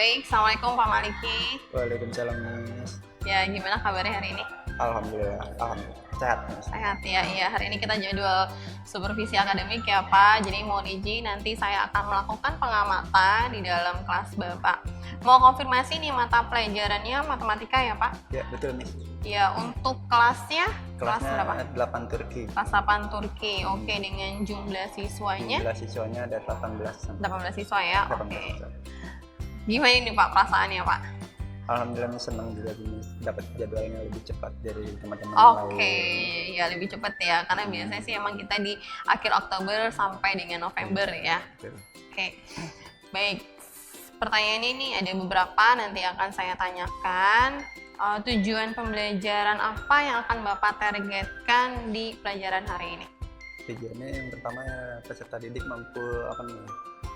baik. Assalamualaikum Pak Maliki. Waalaikumsalam, Miss. Ya, gimana kabarnya hari ini? Alhamdulillah, sehat, Miss. Sehat ya. Iya, hari ini kita jadwal supervisi akademik ya Pak. Jadi mohon izin nanti saya akan melakukan pengamatan di dalam kelas Bapak. Mau konfirmasi nih mata pelajarannya matematika ya Pak? Ya, betul, Miss. Ya, untuk kelasnya kelas berapa? Kelasnya 8 Turki. Kelas 8 Turki. Oke, dengan jumlah siswanya Jumlah siswanya ada 18. 18 siswa ya. 18 Oke. siswa. Gimana ini Pak perasaannya Pak? Alhamdulillah, Miss, senang juga, Miss, dapat jadwalnya lebih cepat dari teman-teman Oke, lain. ya lebih cepat ya, karena biasanya sih emang kita di akhir Oktober sampai dengan November ya. Betul. Oke, baik. Pertanyaan ini ada beberapa nanti akan saya tanyakan. Tujuan pembelajaran apa yang akan Bapak targetkan di pelajaran hari ini? Tujuannya yang pertama, peserta didik mampu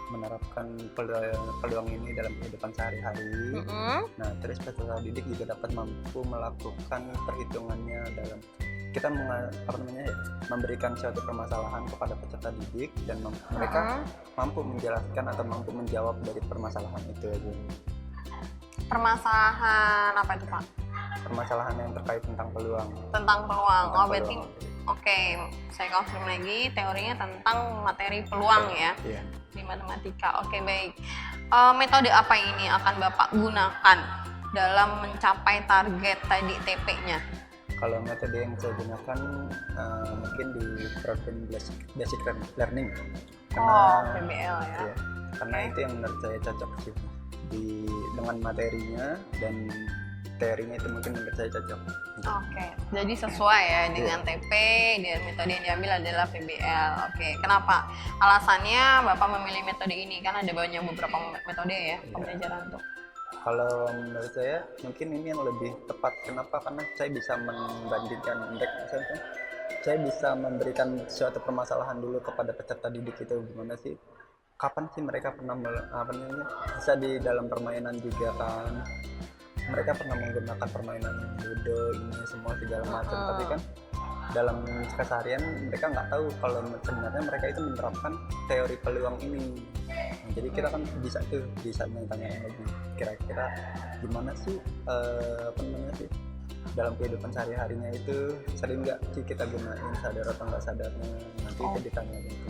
menerapkan peluang ini dalam kehidupan sehari-hari. Nah, terus peserta didik juga dapat mampu melakukan perhitungannya dalam kita memberikan suatu permasalahan kepada peserta didik dan mereka mampu menjelaskan atau mampu menjawab dari permasalahan itu aja. Permasalahan apa itu Pak? Permasalahan yang terkait tentang peluang. Tentang peluang. Tentang Berarti peluang. oke, saya konfirm lagi teorinya tentang materi peluang ya. Iya. Di matematika. Oke, baik. Metode apa ini akan Bapak gunakan dalam mencapai target tadi TP-nya? Kalau metode yang saya gunakan mungkin di program basic learning. PBL ya. Iya, karena itu yang menurut saya cocok sih dengan materinya dan teorinya itu mungkin menurut saya cocok. Oke, jadi sesuai ya dengan TP dan metode yang diambil adalah PBL. Oke, kenapa? Alasannya Bapak memilih metode ini kan ada beberapa metode ya pembelajaran tuh. Kalau menurut saya mungkin ini yang lebih tepat. Kenapa? Karena saya bisa membandingkan misalnya saya bisa memberikan suatu permasalahan dulu kepada peserta didik itu gimana sih, kapan sih mereka pernah bisa di dalam permainan juga kan, mereka pernah menggunakan permainan ludo ini semua segala macam, tapi kan dalam keseharian mereka nggak tahu kalau sebenarnya mereka itu menerapkan teori peluang ini. Nah, jadi kita kan bisa tanya lebih kira-kira gimana sih dalam kehidupan sehari-harinya itu sering nggak sih kita gunain, sadar atau nggak sadarnya, nanti itu ditanya gitu.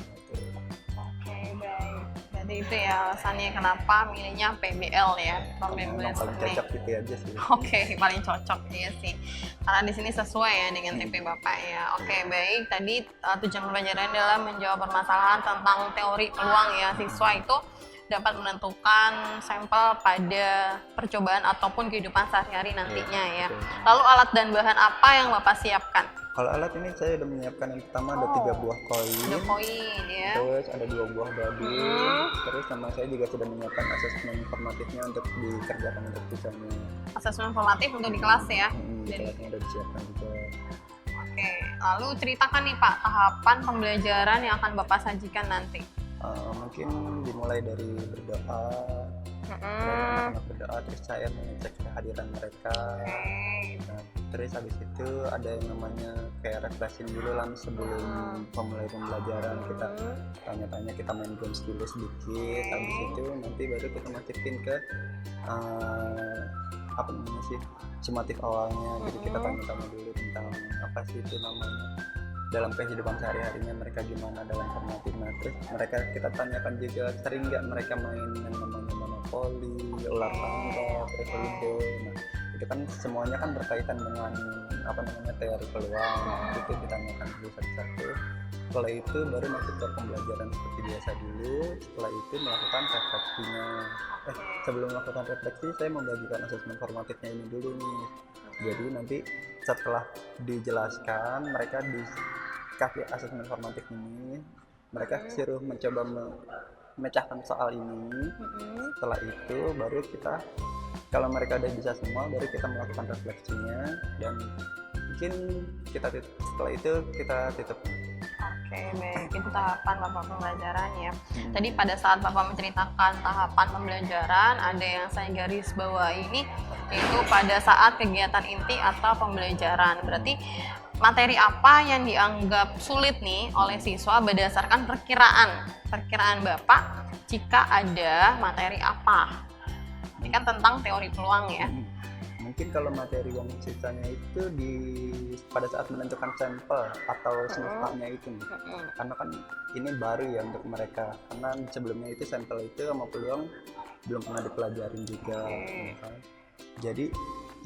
Oke, baik. Jadi itu ya alasannya kenapa milihnya PBL ya, Memang paling cocok gitu aja sih. Oke, paling cocok ya sih. Karena di sini sesuai ya dengan TP Bapak ya. Oke, baik. Tadi tujuan pembelajaran adalah menjawab permasalahan tentang teori peluang ya. Siswa itu dapat menentukan sampel pada percobaan ataupun kehidupan sehari-hari nantinya ya. Lalu alat dan bahan apa yang Bapak siapkan? Kalau alat ini saya udah menyiapkan yang pertama ada 3 buah koin. Ada koin ya. Terus ada 2 buah dading. Terus sama saya juga sudah menyiapkan asesmen formatifnya untuk dikerjakan untuk sisanya. Asesmen formatif untuk di kelas ya. Kelasnya udah disiapkan juga. Oke, lalu ceritakan nih Pak tahapan pembelajaran yang akan Bapak sajikan nanti. Mungkin dimulai dari berdoa. Anak-anak berdoa, terus saya mengecek kehadiran mereka. Nah, terus habis itu ada yang namanya kayak refreshing dulu lah sebelum memulai pembelajaran, kita tanya-tanya, kita main games dulu sedikit. Habis itu nanti baru kita masukin ke sumatif awalnya. Jadi kita tanya-tanya dulu tentang apa sih itu namanya dalam kehidupan sehari-harinya mereka gimana dalam formatif. Nah, terus kita tanyakan juga sering nggak mereka main yang namanya monopoli, ular tangga, terus ludo. Nah, itu kan semuanya kan berkaitan dengan teori peluang. Nah, itu ditanyakan dulu satu-satu. Setelah itu baru masuk ke pembelajaran seperti biasa dulu. Setelah itu melakukan refleksinya. Sebelum melakukan refleksi saya membagikan asesmen formatifnya ini dulu nih. Jadi nanti setelah dijelaskan, mereka dikasih asesmen formatif ini, mereka disuruh mencoba memecahkan soal ini. Setelah itu baru kita, kalau mereka udah bisa semua, baru kita melakukan refleksinya dan mungkin setelah itu kita tutup. Oke, baik. Itu tahapan Bapak pembelajaran ya. Tadi pada saat Bapak menceritakan tahapan pembelajaran, ada yang saya garis bawahi ini, yaitu pada saat kegiatan inti atau pembelajaran. Berarti materi apa yang dianggap sulit nih oleh siswa berdasarkan perkiraan Bapak jika ada materi apa? kan tentang teori peluang ya. Mungkin kalau materi yang sisanya itu pada saat menentukan sampel atau semestanya itu nih. Karena kan ini baru ya untuk mereka, karena sebelumnya itu sampel itu sama peluang belum pernah dipelajarin juga. Jadi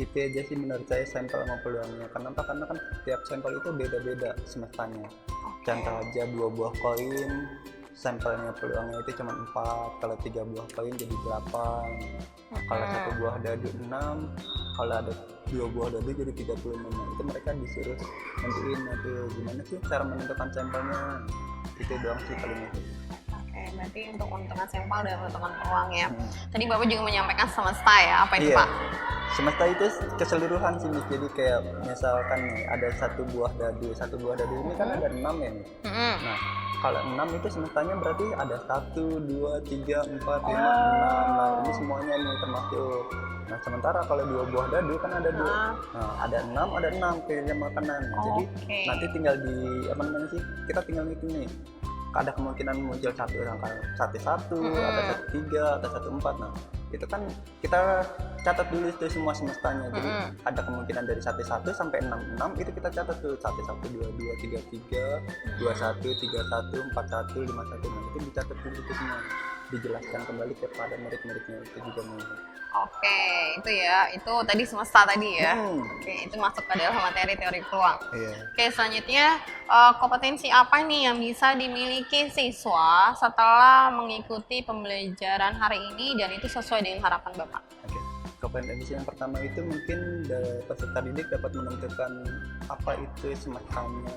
itu aja sih menurut saya sampel sama peluangnya. Kenapa? Karena kan tiap sampel itu beda-beda semestanya. Contoh aja 2 buah koin, sampelnya peluangnya itu cuma 4, kalau 3 buah koin jadi 8, kalau 1 buah dadu 6, kalau ada 2 buah dadu jadi 36. Itu mereka disuruh nentuin nanti gimana sih cara menentukan sampelnya. Itu doang sih paling itu. Oke, berarti untuk menentukan sampel dan menentukan peluang ya. Tadi Bapak juga menyampaikan semesta ya, apa itu Pak? Semesta itu keseluruhan sih, jadi kayak misalkan nih ada 1 buah dadu, 1 buah dadu ini kan ada 6 ya nih. Nah, kalau 6 itu semestanya berarti ada 1, 2, 3, 4, 5, 6. Nah, ini semuanya nih termasuk. Nah, sementara kalau 2 buah dadu kan ada 2. Nah, ada 6, ada 6 pilihan makanan. Nah, jadi nanti tinggal kita tinggal ngitung nih. Ada kemungkinan muncul satu angka 1, ada 1, 3, ada 1, 4. Nah, itu kan kita catat dulu itu semua semestanya. Jadi ada kemungkinan dari 1, 1 sampai 6, 6 itu kita catat tuh 1, 1, 2, 2, 3, 3, 2, 1, 3, 1, 4, 1, 5, 1. Nah, itu dicatat dulu itu semua. Dijelaskan kembali kepada murid-muridnya itu juga nih. Oke, itu ya, itu tadi semesta tadi ya. Oke, itu masuk ke dalam materi teori peluang. Oke, selanjutnya kompetensi apa nih yang bisa dimiliki siswa setelah mengikuti pembelajaran hari ini dan itu sesuai dengan harapan Bapak? Oke, kompetensi yang pertama itu mungkin peserta didik dapat menentukan apa itu semestanya,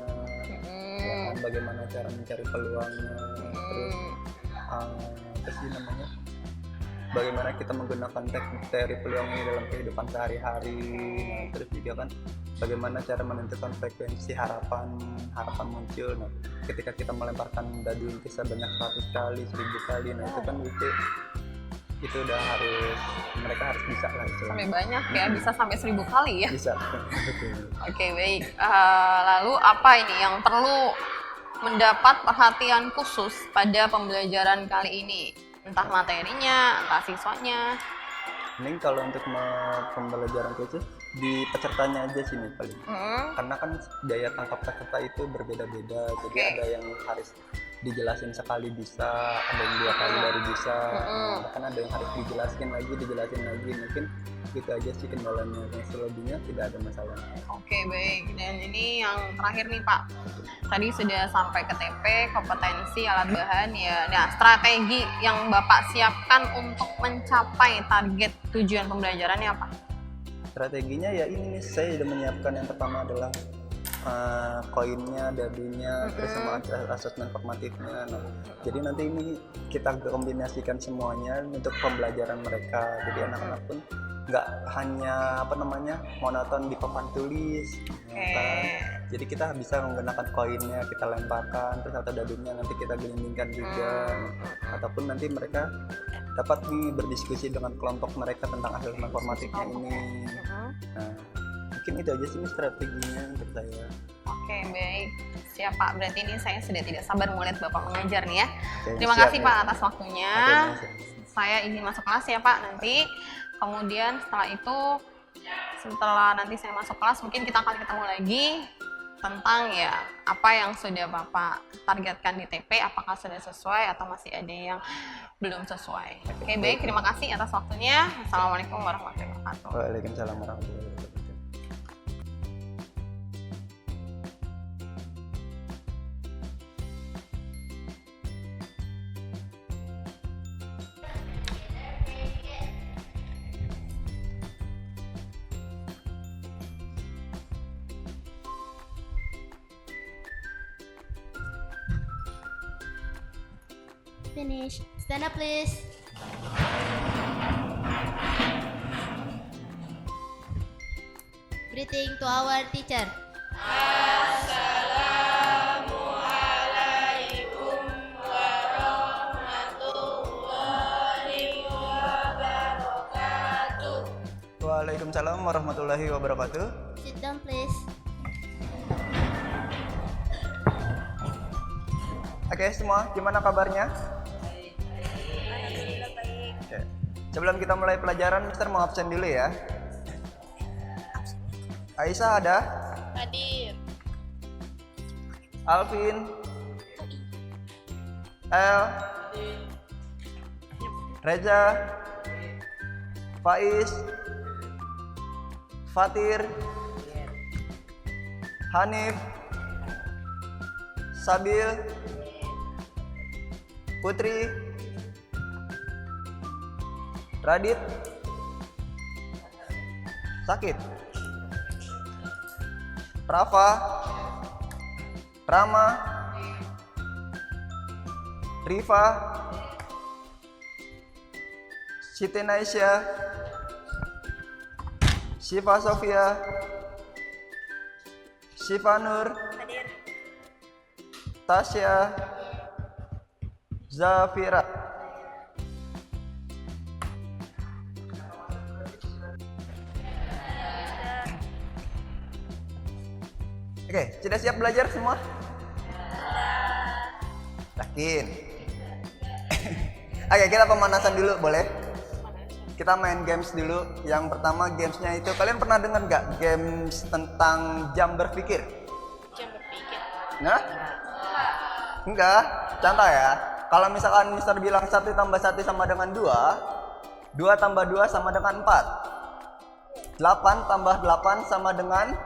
bagaimana cara mencari peluangnya, terus apa sih namanya, bagaimana kita menggunakan teknik teori peluang ini dalam kehidupan sehari-hari. Nah, terus juga kan bagaimana cara menentukan frekuensi harapan muncul. Nah, ketika kita melemparkan dadu itu sebanyak 100 kali, 1000 kali, nah itu kan itu udah mereka harus bisa lah istilahnya. Sampai banyak ya, bisa sampai 1000 kali ya? Bisa. Oke, baik. Lalu apa ini yang perlu mendapat perhatian khusus pada pembelajaran kali ini? Entah materinya, entah siswanya. Ini kalau untuk pembelajaran khusus di pesertanya aja sih nih paling. Karena kan daya tangkap peserta itu berbeda-beda. Jadi ada yang harus dijelasin sekali bisa, ada yang 2 kali baru bisa. Bahkan ada yang harus dijelasin lagi. Mungkin gitu aja sih kendalanya. Yang selebihnya tidak ada masalah. Oke, baik. Dan ini yang terakhir nih Pak. Tadi sudah sampai ke TP, kompetensi, alat bahan ya. Nah, strategi yang Bapak siapkan untuk mencapai target tujuan pembelajarannya apa? Strateginya ya ini nih, saya sudah menyiapkan yang pertama adalah koinnya, dadunya, terus sama asesmen formatifnya. Nah, jadi nanti ini kita kombinasikan semuanya untuk pembelajaran mereka. Jadi anak-anak pun nggak hanya monoton di papan tulis. Jadi kita bisa menggunakan koinnya, kita lemparkan, terus atau dadunya nanti kita gelindingkan juga. Ataupun nanti mereka dapat nih berdiskusi dengan kelompok mereka tentang asesmen formatifnya ini. Nah, mungkin itu aja sih strateginya untuk saya. Oke, baik. Siap Pak, berarti ini saya sudah tidak sabar melihat Bapak mengajar nih ya. Terima kasih Pak atas waktunya. Saya ingin masuk kelas ya Pak nanti. Kemudian setelah nanti saya masuk kelas mungkin kita akan ketemu lagi tentang ya apa yang sudah Bapak targetkan di TP, apakah sudah sesuai atau masih ada yang belum sesuai. Oke, baik, terima kasih atas waktunya. Assalamualaikum warahmatullahi wabarakatuh. Waalaikumsalam warahmatullahi wabarakatuh. Finish. Stand up, please. Greeting to our teacher. Assalamualaikum warahmatullahi wabarakatuh. Waalaikumsalam warahmatullahi wabarakatuh. Sit down, please. Oke semua, gimana kabarnya? Oke. Sebelum kita mulai pelajaran, Mister mau absen dulu ya. Aisyah ada? Hadir. Alvin, El, Reza, Faiz, Fatir, Hanif, Sabil, Putri, Radit, Sakit, Rafa, Rama, Rifa, Siti Naisya, Syifa Sofia, Syifa Nur, Hadir. Tasya, Zafira. Oke, sudah siap belajar semua? Yakin? Oke, kita pemanasan dulu, boleh? Kita main games dulu. Yang pertama gamesnya itu, kalian pernah dengar nggak games tentang jam berpikir? Jam berpikir. Nah? Enggak, contoh ya. Kalau misalkan Mister bilang 1 tambah 1 sama dengan 2, 2 tambah 2 sama dengan 4, 8 tambah 8 sama dengan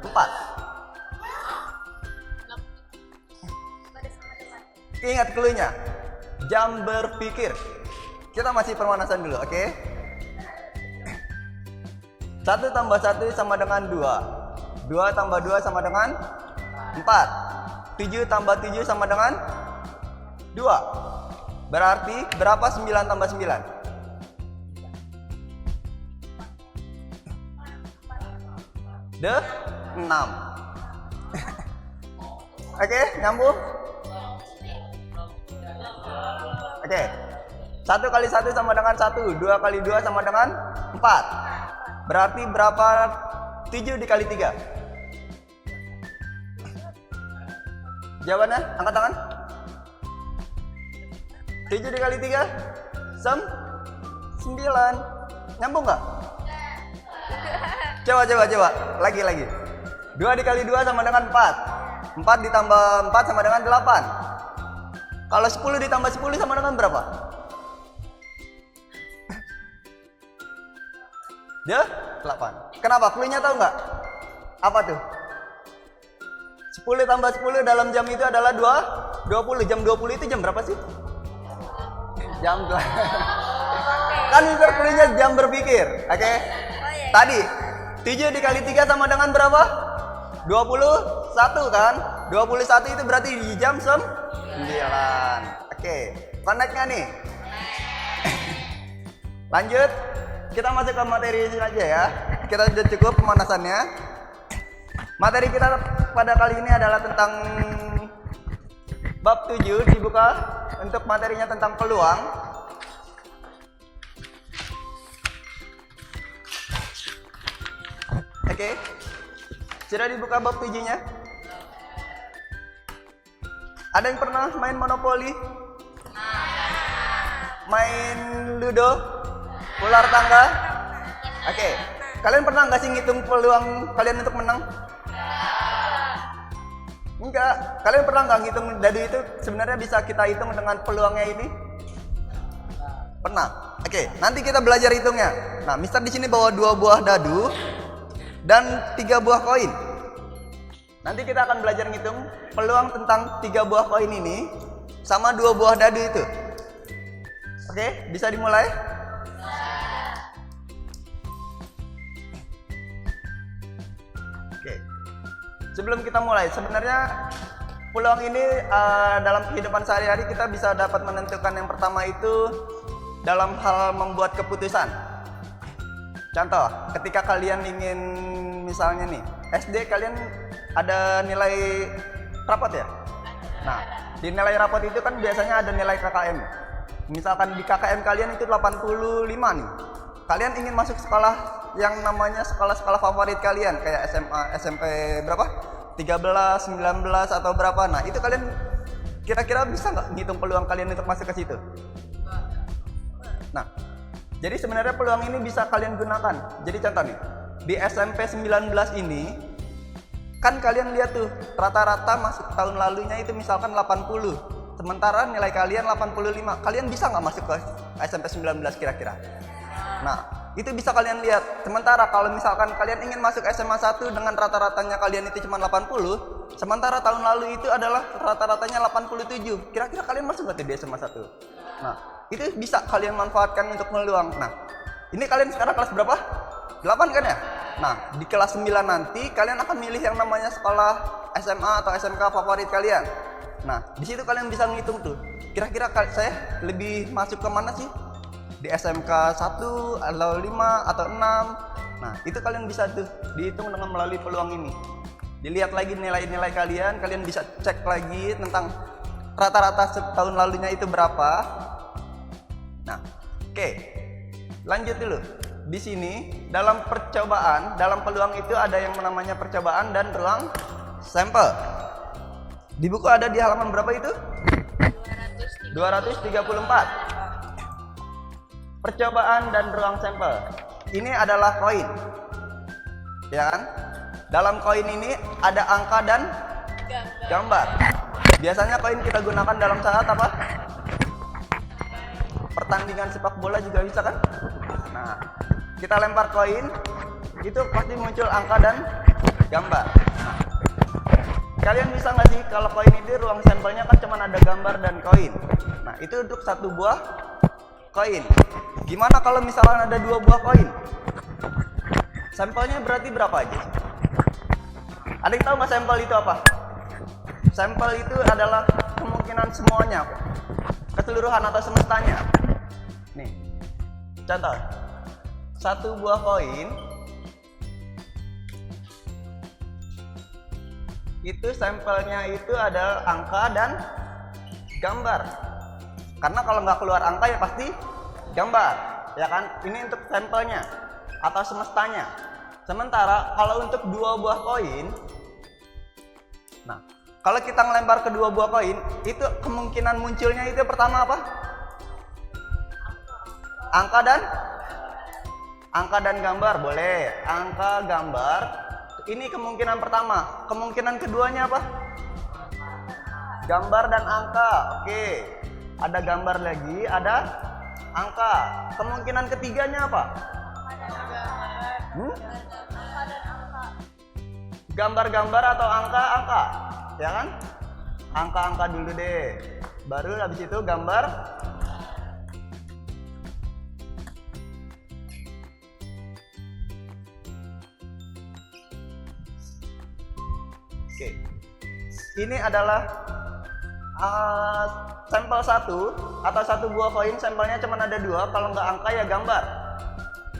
4. Ingat cluenya, jam berpikir. Kita masih pemanasan dulu, oke? 1 tambah 1 sama dengan 2, 2 tambah 2 sama dengan 4, 7 tambah 7 sama dengan 2. Berarti berapa 9 tambah 9? 6. Oke, nyambung? Oke. 1 kali 1 sama dengan 1, 2 kali 2 sama dengan 4. Berarti berapa 7 dikali 3? Jawabannya, angkat tangan. 7 dikali 3? 9. Nyambung nggak? Coba. Lagi. 2 dikali 2 sama dengan 4. 4 ditambah 4 sama dengan 8. Kalau 10 ditambah 10 sama dengan berapa? Dia 8. Kenapa? Cluenya tahu nggak? Apa tuh? 10 tambah 10 dalam jam itu adalah 20. Jam 20 itu jam berapa sih? Jam 2. Kan Mister cluenya jam berpikir. Oke? Tadi 7 dikali 3 sama dengan berapa? 21 kan? 21 itu berarti di jam 9. Oke, connect nggak nih? Lanjut, kita masuk ke materi ini aja ya. Kita sudah cukup pemanasannya. Materi kita pada kali ini adalah tentang bab 7, dibuka untuk materinya tentang peluang. Oke, sudah dibuka bab 7-nya? Ada yang pernah main Monopoli? Main Ludo? Ular tangga? Oke. Kalian pernah nggak sih ngitung peluang kalian untuk menang? Enggak. Kalian pernah nggak ngitung dadu itu sebenarnya bisa kita hitung dengan peluangnya ini? Pernah. Oke. Nanti kita belajar hitungnya. Nah, Mister di sini bawa 2 buah dadu dan 3 buah koin. Nanti kita akan belajar ngitung peluang tentang 3 buah koin ini sama 2 buah dadu itu. Oke, bisa dimulai? Oke. Sebelum kita mulai, sebenarnya peluang ini dalam kehidupan sehari-hari kita bisa dapat menentukan. Yang pertama itu dalam hal membuat keputusan. Contoh, ketika kalian ingin misalnya nih, SD kalian ada nilai rapot ya? Nah, di nilai rapot itu kan biasanya ada nilai KKM. Misalkan di KKM kalian itu 85 nih. Kalian ingin masuk sekolah yang namanya sekolah-sekolah favorit kalian kayak SMA, SMP berapa? 13, 19 atau berapa? Nah, itu kalian kira-kira bisa nggak ngitung peluang kalian untuk masuk ke situ? Nah, Jadi sebenarnya peluang ini bisa kalian gunakan. Jadi contoh nih, di SMP 19 ini kan kalian lihat tuh rata-rata masuk tahun lalunya itu misalkan 80. Sementara nilai kalian 85. Kalian bisa nggak masuk ke SMP 19 kira-kira? Nah, itu bisa kalian lihat. Sementara kalau misalkan kalian ingin masuk SMA 1 dengan rata-ratanya kalian itu cuma 80, sementara tahun lalu itu adalah rata-ratanya 87. Kira-kira kalian masuk nggak tuh di SMA 1? Nah, itu bisa kalian manfaatkan untuk meluang. Nah, ini kalian sekarang kelas berapa? 8 kan ya? Nah, di kelas 9 nanti kalian akan milih yang namanya sekolah SMA atau SMK favorit kalian. Nah, di situ kalian bisa ngitung tuh. Kira-kira saya lebih masuk ke mana sih? Di SMK 1 atau 5 atau 6. Nah, itu kalian bisa tuh dihitung dengan melalui peluang ini. Dilihat lagi nilai-nilai kalian bisa cek lagi tentang rata-rata setahun lalunya itu berapa. Nah, oke. Lanjut dulu. Di sini dalam percobaan, dalam peluang itu ada yang namanya percobaan dan ruang sampel. Di buku ada di halaman berapa itu? 234. Percobaan dan ruang sampel. Ini adalah koin. Ya kan? Dalam koin ini ada angka dan gambar. Biasanya koin kita gunakan dalam saat apa? Pertandingan sepak bola juga bisa kan? Nah, kita lempar koin, itu pasti muncul angka dan gambar. Nah, kalian bisa nggak sih kalau koin itu ruang sampelnya kan cuma ada gambar dan koin. Nah, itu untuk satu buah koin. Gimana kalau misalnya ada 2 buah koin? Sampelnya berarti berapa aja sih? Ada yang tahu nggak sampel itu apa? Sampel itu adalah kemungkinan semuanya, keseluruhan atau semestanya. Nih, contoh. 1 buah koin itu sampelnya itu ada angka dan gambar. Karena kalau nggak keluar angka ya pasti gambar, ya kan? Ini untuk sampelnya atau semestanya. Sementara kalau untuk 2 buah koin, nah kalau kita ngelempar ke 2 buah koin, itu kemungkinan munculnya itu pertama apa? Angka dan gambar boleh. Angka, gambar. Ini kemungkinan pertama. Kemungkinan keduanya apa? Gambar dan angka. Oke. Ada gambar lagi, ada angka. Kemungkinan ketiganya apa? Gambar-gambar atau angka-angka. Ya kan? Angka-angka dulu deh. Baru habis itu gambar. Oke, ini adalah sampel 1 atau 1 buah koin sampelnya cuma ada 2. Kalau nggak angka ya gambar.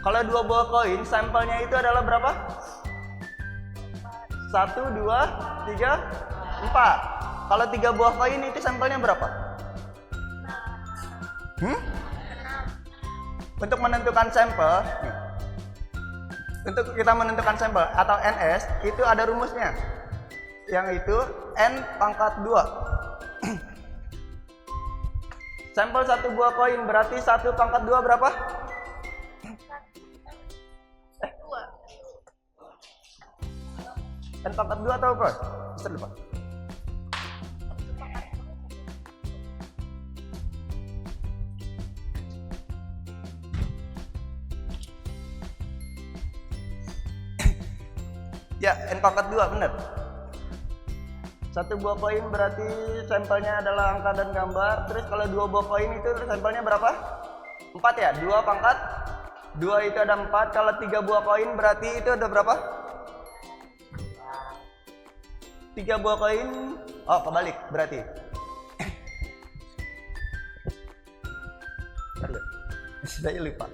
Kalau 2 buah koin sampelnya itu adalah berapa? 1, 2, 3, 4. Kalau 3 buah koin itu sampelnya berapa? Untuk menentukan sampel, untuk kita menentukan sampel atau NS itu ada rumusnya. Yang itu N pangkat 2. Sampel 1 buah koin berarti 1 pangkat 2 berapa? 2. N pangkat 2 atau apa? Bisa lupa. Ya, N pangkat 2 benar. 1 buah koin berarti sampelnya adalah angka dan gambar. Terus kalau 2 buah koin itu sampelnya berapa? 4 ya? 2 pangkat 2 itu ada 4. Kalau 3 buah koin berarti itu ada berapa? 3 buah koin. Oh, kebalik berarti. Saya lupa.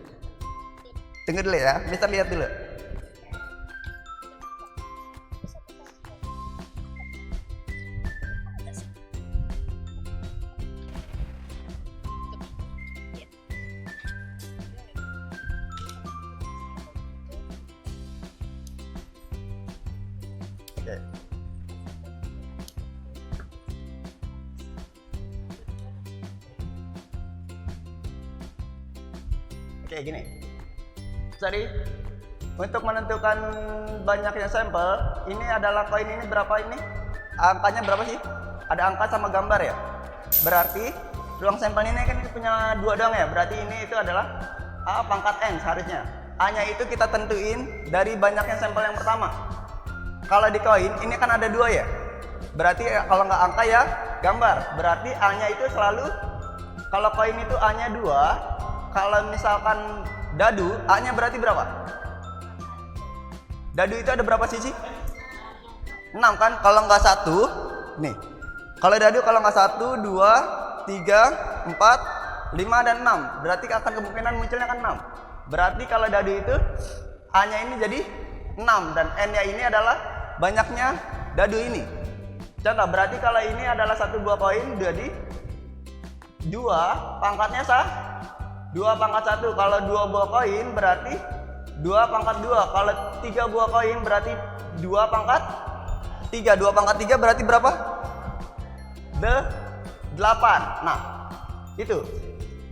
Tunggu dulu ya, Mister lihat dulu. Oke. Kayak gini. Jadi untuk menentukan banyaknya sampel, ini adalah koin ini berapa ini? Angkanya berapa sih? Ada angka sama gambar ya. Berarti ruang sampel ini kan punya 2 doang ya. Berarti ini itu adalah A pangkat N seharusnya. A-nya itu kita tentuin dari banyaknya sampel yang pertama. Kalau di koin ini kan ada 2 ya. Berarti kalau nggak angka ya gambar. Berarti A-nya itu selalu, kalau koin itu A-nya 2, kalau misalkan dadu, A-nya berarti berapa? Dadu itu ada berapa sisi? 6 kan? Kalau nggak 1, nih. Kalau dadu kalau nggak 1, 2, 3, 4, 5 dan 6. Berarti akan kemungkinan munculnya kan 6. Berarti kalau dadu itu A-nya ini jadi 6 dan N-nya ini adalah banyaknya dadu ini. Contoh, berarti kalau ini adalah 1 buah koin, jadi 2 pangkatnya 2 pangkat 1. Kalau 2 buah koin berarti 2 pangkat 2. Kalau 3 buah koin berarti 2 pangkat 3. 2 pangkat 3 berarti berapa? 8. Nah, itu.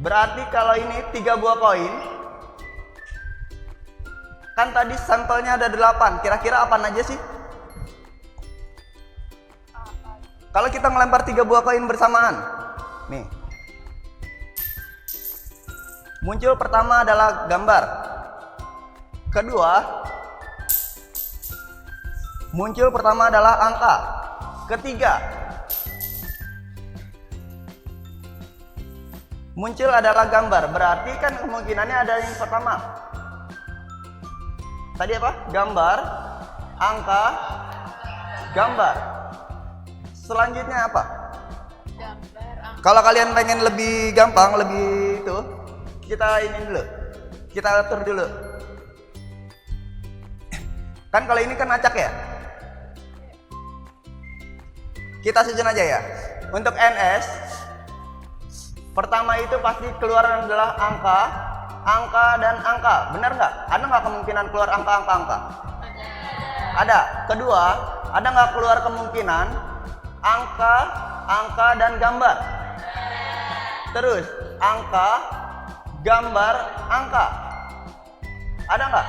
Berarti kalau ini 3 buah koin, kan tadi sampelnya ada 8. Kira-kira apa aja sih? Kalau kita melempar 3 buah koin bersamaan, nih. Muncul pertama adalah gambar. Kedua, muncul pertama adalah angka. Ketiga, muncul adalah gambar. Berarti kan kemungkinannya ada yang pertama. Tadi apa? Gambar, angka, gambar. Selanjutnya apa? Gambar, angka. Kalau kalian pengen lebih gampang, lebih itu, kita ini dulu. Kita atur dulu. Kan kalau ini kan acak ya? Kita susun aja ya. Untuk NS, pertama itu pasti keluar adalah angka, angka dan angka. Benar nggak? Ada nggak kemungkinan keluar angka? Ada. Kedua, ada nggak keluar kemungkinan angka, angka dan gambar? Terus angka, gambar, angka. Ada nggak?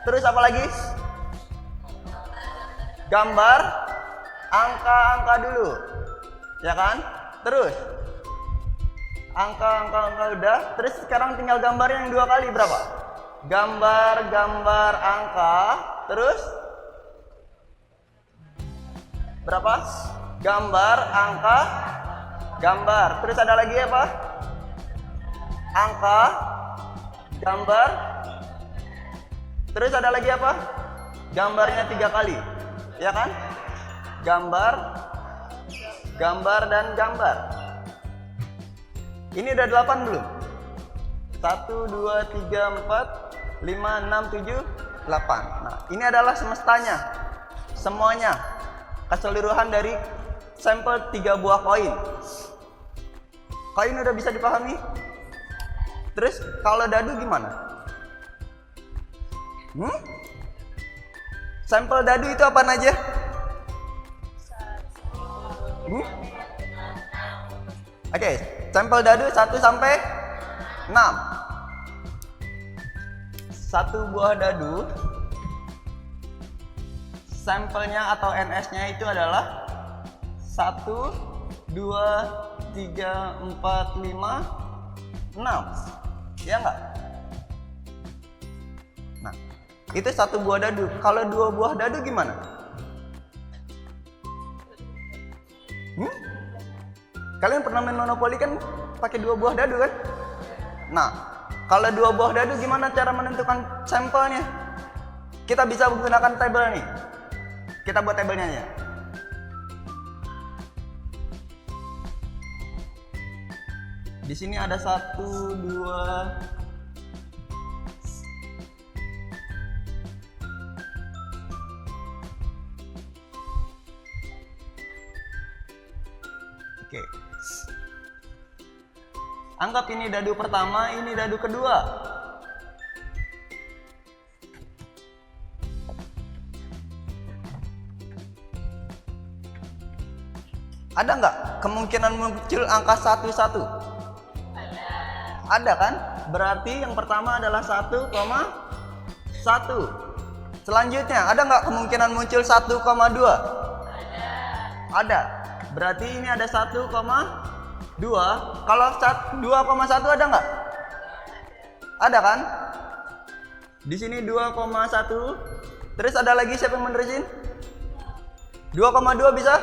Terus apa lagi? Gambar, angka, angka dulu, ya kan? Terus angka udah. Terus sekarang tinggal gambarnya yang 2 kali berapa? Gambar, angka. Terus berapa? Gambar, angka, gambar. Terus ada lagi apa? Angka, gambar. Terus ada lagi apa? Gambarnya 3 kali, ya kan? Gambar, gambar dan gambar. Ini udah 8 belum? 1, 2, 3, 4, 5, 6, 7, 8. Nah, ini adalah semestanya. Semuanya. Keseluruhan dari sampel 3 buah koin. Koin udah bisa dipahami? Terus kalau dadu gimana? Sampel dadu itu apa aja? Oke, sampel dadu 1 sampai 6. 1 buah dadu, sampelnya atau NS-nya itu adalah 1, 2, 3, 4, 5, 6. Ya enggak? Nah, itu 1 buah dadu. Kalau 2 buah dadu gimana? Kalian pernah main monopoli kan pakai 2 buah dadu kan? Nah, kalau 2 buah dadu gimana cara menentukan sampelnya? Kita bisa menggunakan tabel nih. Kita buat tabelnya aja. Di sini ada 1, 2, oke. Anggap ini dadu pertama, ini dadu kedua. Ada nggak kemungkinan muncul angka 1, 1? Ada kan? berarti yang pertama adalah 1,1. Selanjutnya, ada nggak kemungkinan muncul 1,2? Ada. Berarti ini ada 1,2. Kalau 2,1 ada nggak? Ada kan? Di sini 2,1. Terus ada lagi siapa yang menerusin? 2,2 bisa?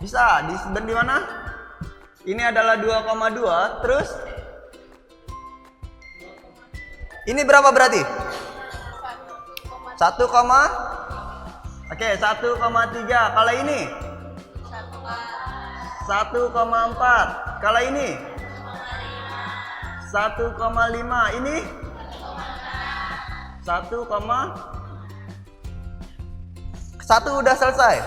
Bisa. Di mana? Ini adalah 2,2. Terus ini berapa berarti? 1, oke, 1,3. Kalau ini 1,4. Kalau ini 1,5. Ini 1 udah selesai.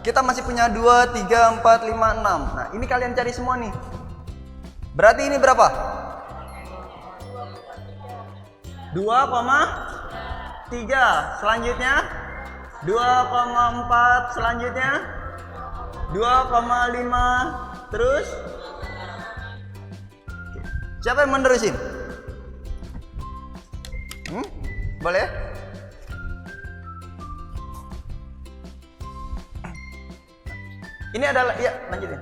Kita masih punya 2, 3, 4, 5, 6. Nah, ini kalian cari semua nih. Berarti ini berapa? 2,3. Selanjutnya 2,4. Selanjutnya 2,5. Terus siapa yang menerusin? Boleh? Ini adalah, ya lanjutin.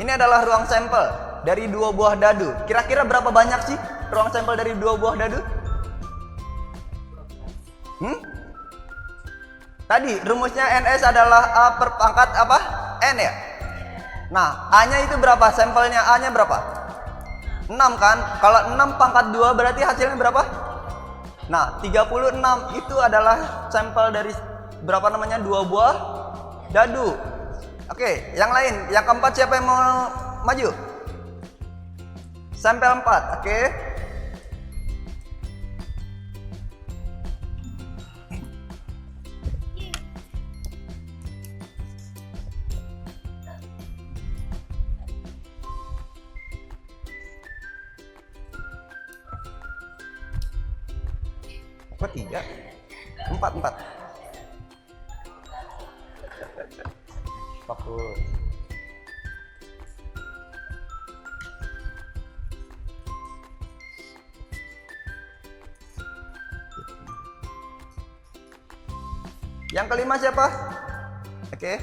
Ini adalah ruang sampel dari 2 buah dadu. Kira-kira berapa banyak sih ruang sampel dari 2 buah dadu? Tadi rumusnya NS adalah A per pangkat apa? N ya? Nah, A-nya itu berapa? Sampelnya A-nya berapa? 6 kan? Kalau 6 pangkat 2 berarti hasilnya berapa? Nah, 36 itu adalah sampel dari berapa namanya? 2 buah dadu. Oke, yang lain, yang keempat siapa yang mau maju? Sampel 4, oke. Kok 3? 4. Fokus. Yang kelima siapa? Oke.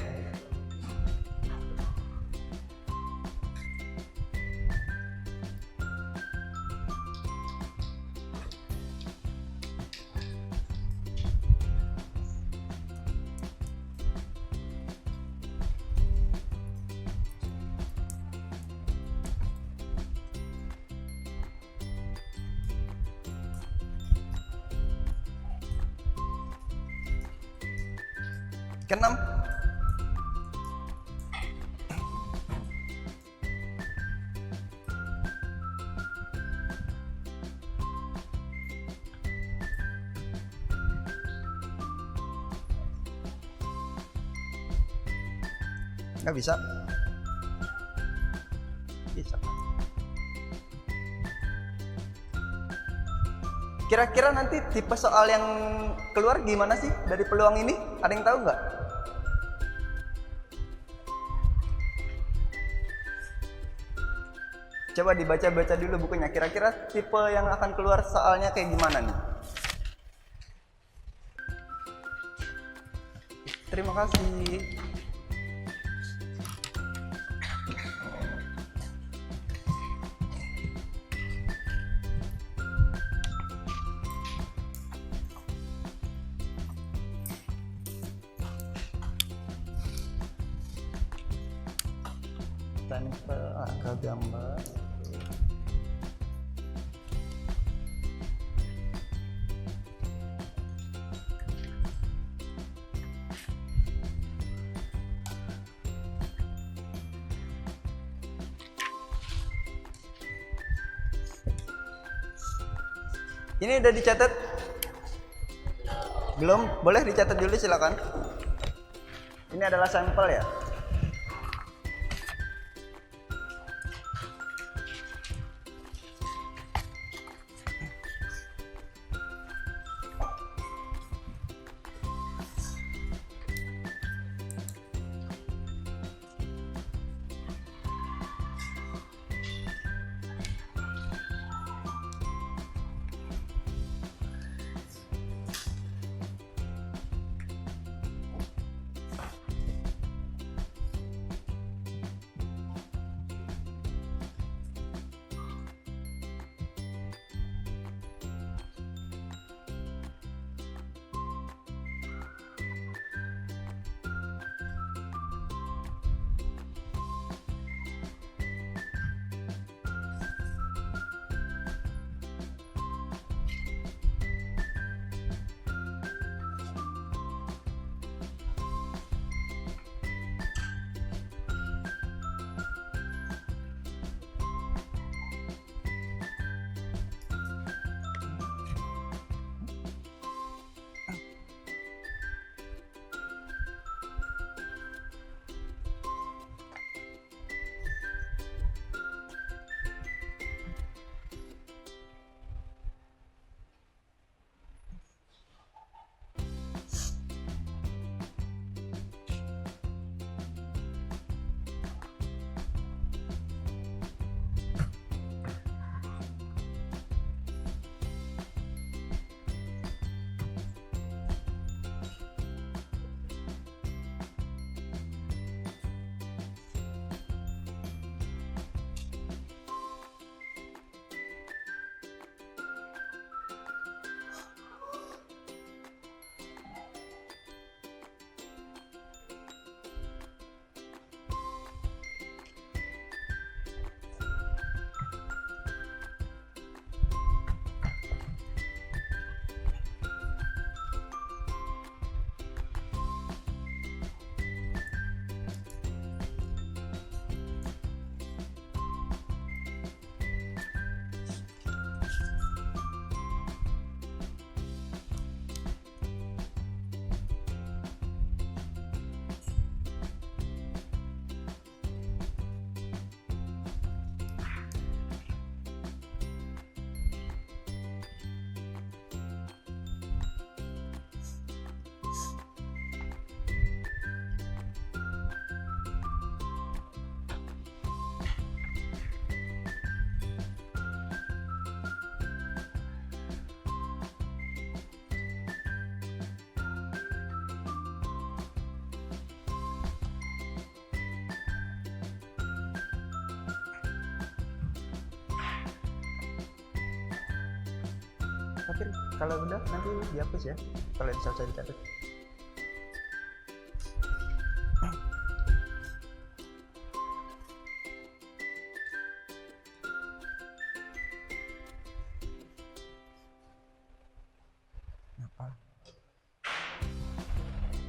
Keenam. Nggak bisa. Bisa. Kira-kira nanti tipe soal yang keluar gimana sih dari peluang ini? Ada yang tahu nggak? Coba dibaca-baca dulu bukunya. Kira-kira tipe yang akan keluar soalnya kayak gimana nih? Terima kasih. Tempel ke gambar. Ini udah dicatat? Belum? Boleh dicatat dulu silakan. Ini adalah sampel ya. Fakir, kalau udah nanti dihapus ya. Kalau selesai dicatat. Apa?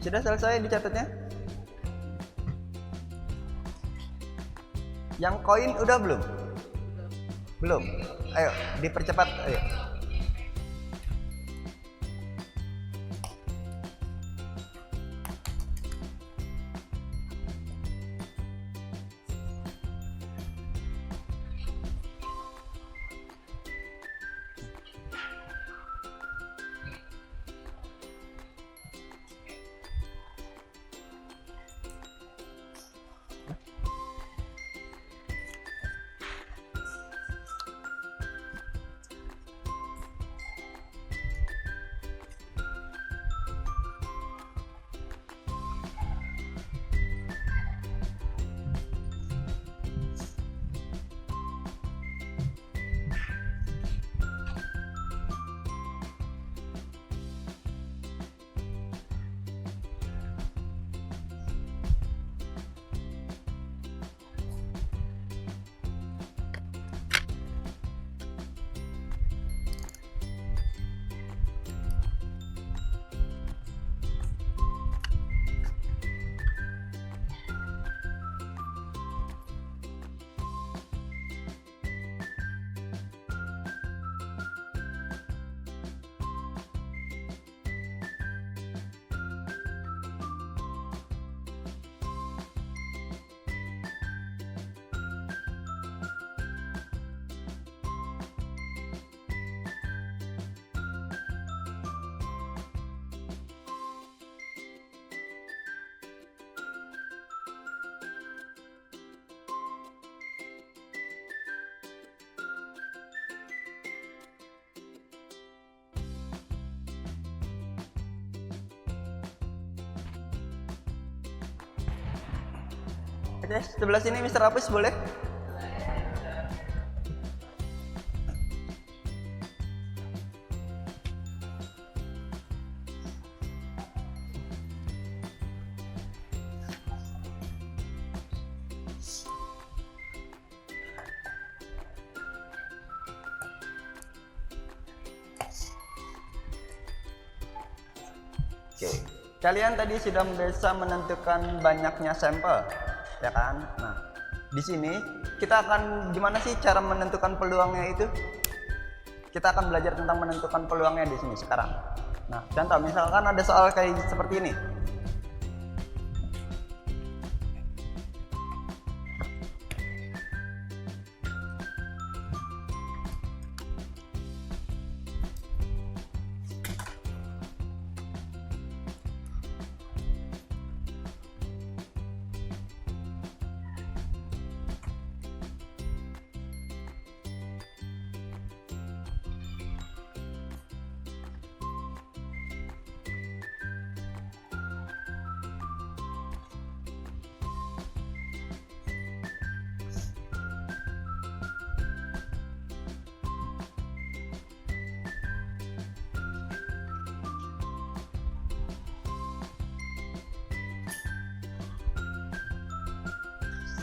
Sudah selesai dicatatnya? Yang koin udah belum? Belum. Ayo, dipercepat. Ayo. Oke, sebelah sini Mr. Apus boleh? Oke, kalian tadi sudah bisa menentukan banyaknya sampel, ya kan? Nah, di sini kita akan gimana sih cara menentukan peluangnya itu? Kita akan belajar tentang menentukan peluangnya di sini sekarang. Nah, contoh misalkan ada soal kayak seperti ini.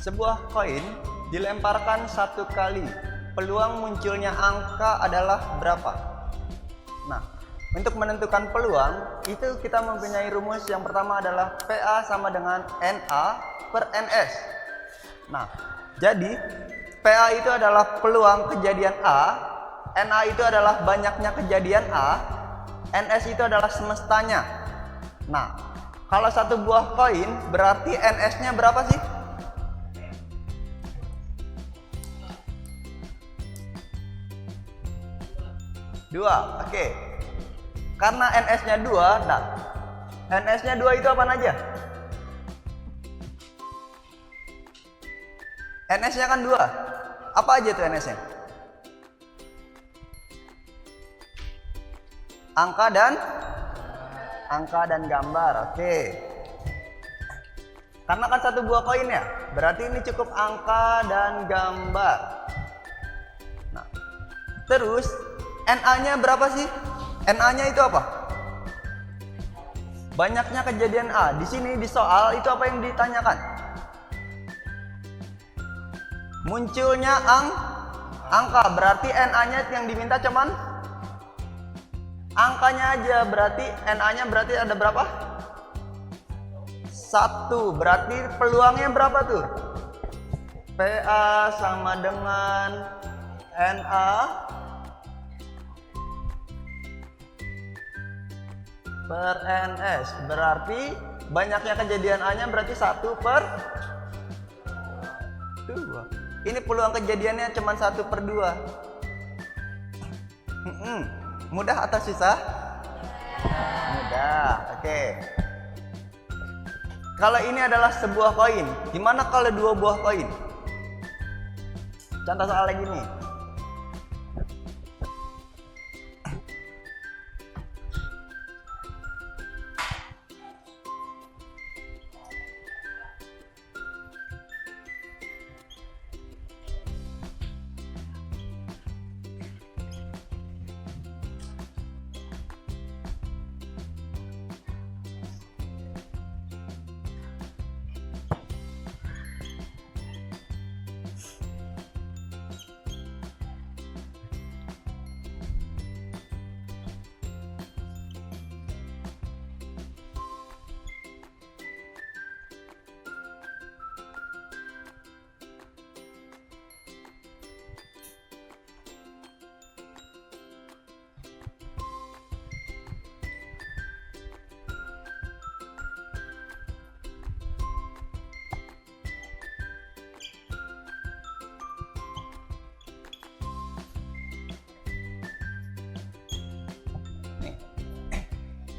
Sebuah koin dilemparkan satu kali, peluang munculnya angka adalah berapa? Nah, untuk menentukan peluang, itu kita mempunyai rumus yang pertama adalah PA sama dengan NA per NS. Nah, jadi PA itu adalah peluang kejadian A, NA itu adalah banyaknya kejadian A, NS itu adalah semestanya. Nah, kalau satu buah koin berarti NS-nya berapa sih? 2, oke. Karena NS-nya 2, nah, NS-nya 2 itu apa aja? NS-nya kan 2. Apa aja tuh NS-nya? Angka dan gambar, oke. Karena kan satu buah koin ya, berarti ini cukup angka dan gambar. Nah, terus NA-nya berapa sih? NA-nya itu apa? Banyaknya kejadian A. Di sini di soal itu apa yang ditanyakan? Munculnya angka. Berarti NA-nya yang diminta cuman angkanya aja. Berarti NA-nya berarti ada berapa? 1. Berarti peluangnya berapa tuh? PA sama dengan NA per NS. Berarti banyaknya kejadian A-nya berarti 1/2. Ini peluang kejadiannya cuma 1/2. Mudah atau susah? Mudah. Oke. Kalau ini adalah sebuah koin, gimana kalau 2 buah koin? Contoh soalnya gini.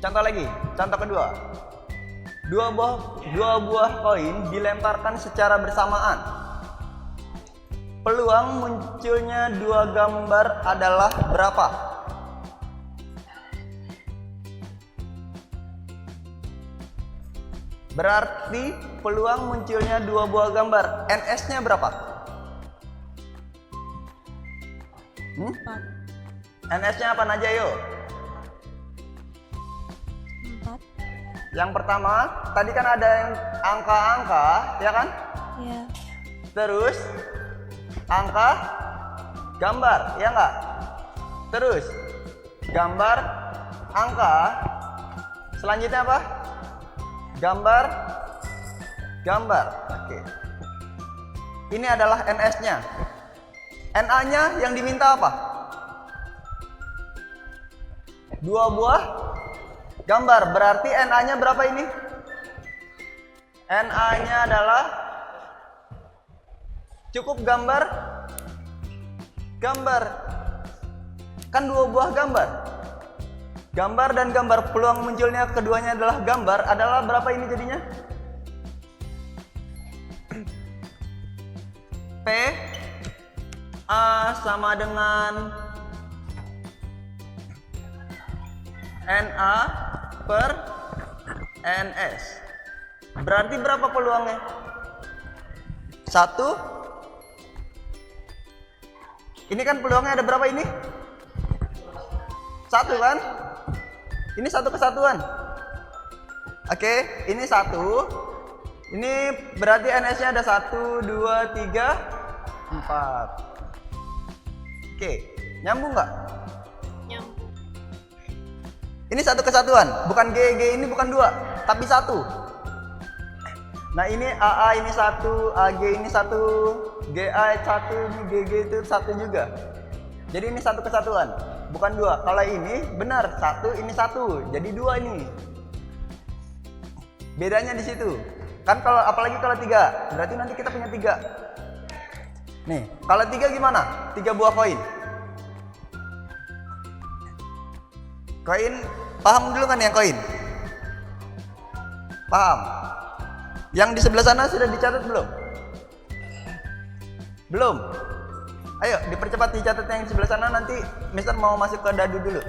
Contoh lagi, contoh kedua. Dua buah koin dilemparkan secara bersamaan. Peluang munculnya 2 gambar adalah berapa? Berarti peluang munculnya 2 buah gambar. NS-nya berapa? 4. NS-nya apa aja yuk? 4. Yang pertama, tadi kan ada yang angka-angka, ya kan? Ya. Terus angka gambar, ya enggak? Terus gambar angka. Selanjutnya apa? Gambar. Oke. Ini adalah NS-nya. NA-nya yang diminta apa? 2 buah gambar. Berarti NA-nya berapa ini? NA-nya adalah cukup gambar. Kan 2 buah gambar. Gambar dan gambar, peluang munculnya keduanya adalah gambar, adalah berapa ini jadinya? P A sama dengan NA per NS. Berarti berapa peluangnya? 1. Ini kan peluangnya ada berapa ini? 1 kan? Ini 1 kesatuan. Oke, ini 1. Ini berarti NS-nya ada 1, 2, 3, 4. Oke, nyambung nggak? Nyambung. Ini 1 kesatuan, bukan G ini bukan 2, tapi 1. Nah ini AA ini 1, AG ini 1, GA 1, ini GG itu 1 juga. Jadi ini 1 kesatuan, bukan 2. Kalau ini benar 1, ini 1, jadi 2 ini. Bedanya di situ. Kan kalau apalagi kalau 3, berarti nanti kita punya 3. Nih, kalau 3 gimana? 3 buah koin. Koin, paham dulu kan yang koin? Paham? Yang di sebelah sana sudah dicatat belum? Belum? Ayo dipercepat dicatat yang sebelah sana, nanti Mister mau masuk ke dadu dulu.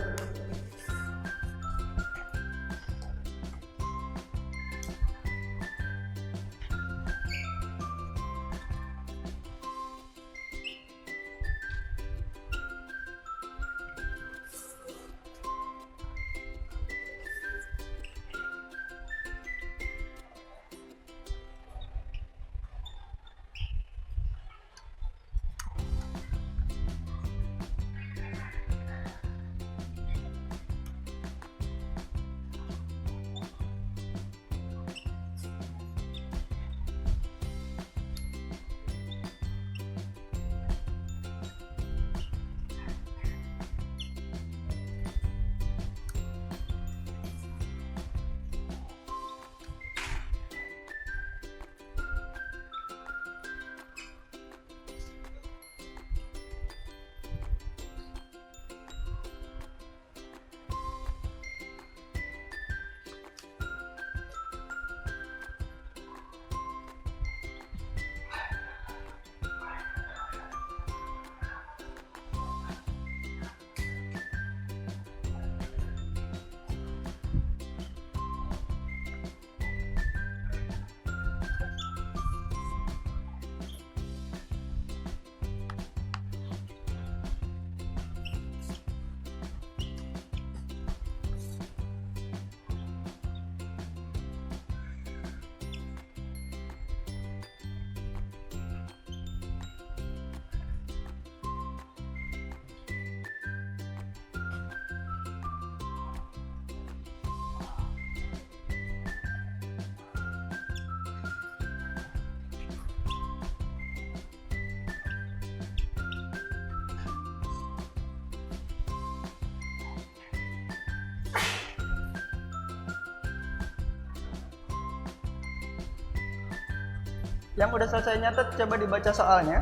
Yang udah selesai nyatet coba dibaca soalnya.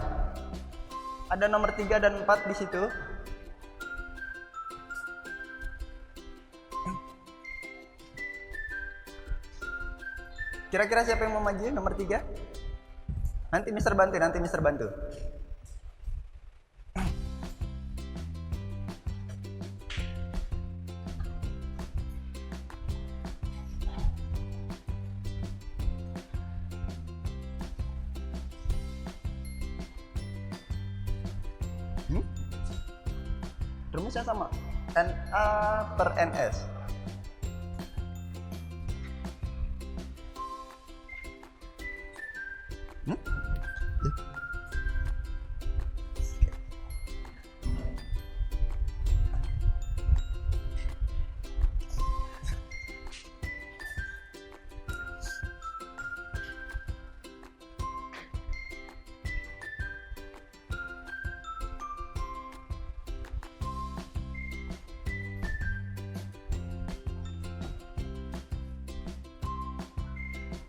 Ada nomor 3 dan 4 di situ. Kira-kira siapa yang mau maju nomor 3? Nanti Mister bantu. Rumusnya sama, NA per NS.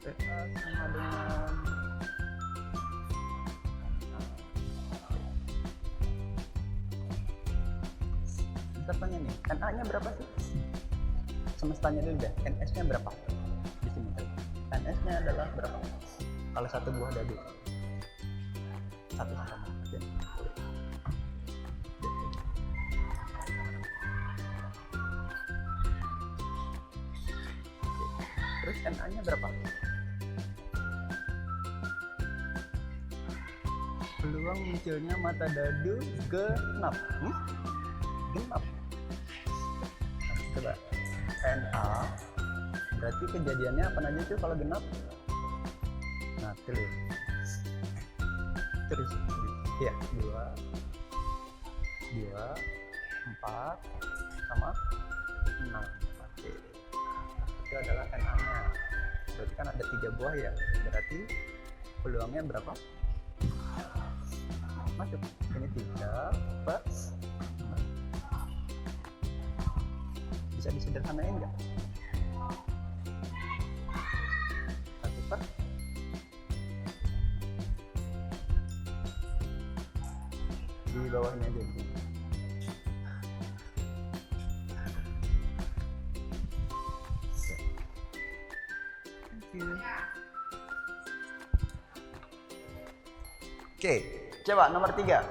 PA sama dengan kita tanya nih, NA-nya berapa sih? Semestanya dulu deh, NS-nya berapa? Di sini NS-nya adalah berapa? Kalau satu buah dadu. Satu sama. Oke. Terus NA-nya berapa? Peluang munculnya mata dadu genap. Genap. Nah, coba NA berarti kejadiannya apa aja tuh kalau genap? Nah, terus ya 2 4 sama 6. Oke. Itu adalah NA-nya. Berarti kan ada 3 buah ya. Berarti peluangnya berapa? Masuk. Ini 3 per 6. Bisa disederhanain nggak? 1 per di bawahnya aja. Oke, coba nomor 3.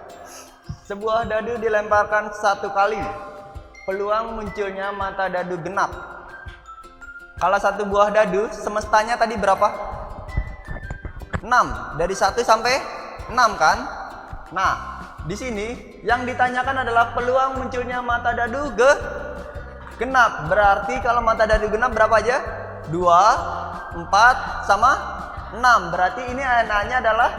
Sebuah dadu dilemparkan 1 kali. Peluang munculnya mata dadu genap. Kalau 1 buah dadu, semestanya tadi berapa? 6. Dari 1 sampai 6 kan? Nah, di sini yang ditanyakan adalah peluang munculnya mata dadu genap. Berarti kalau mata dadu genap berapa aja? 2, 4, sama 6. Berarti ini NA-nya adalah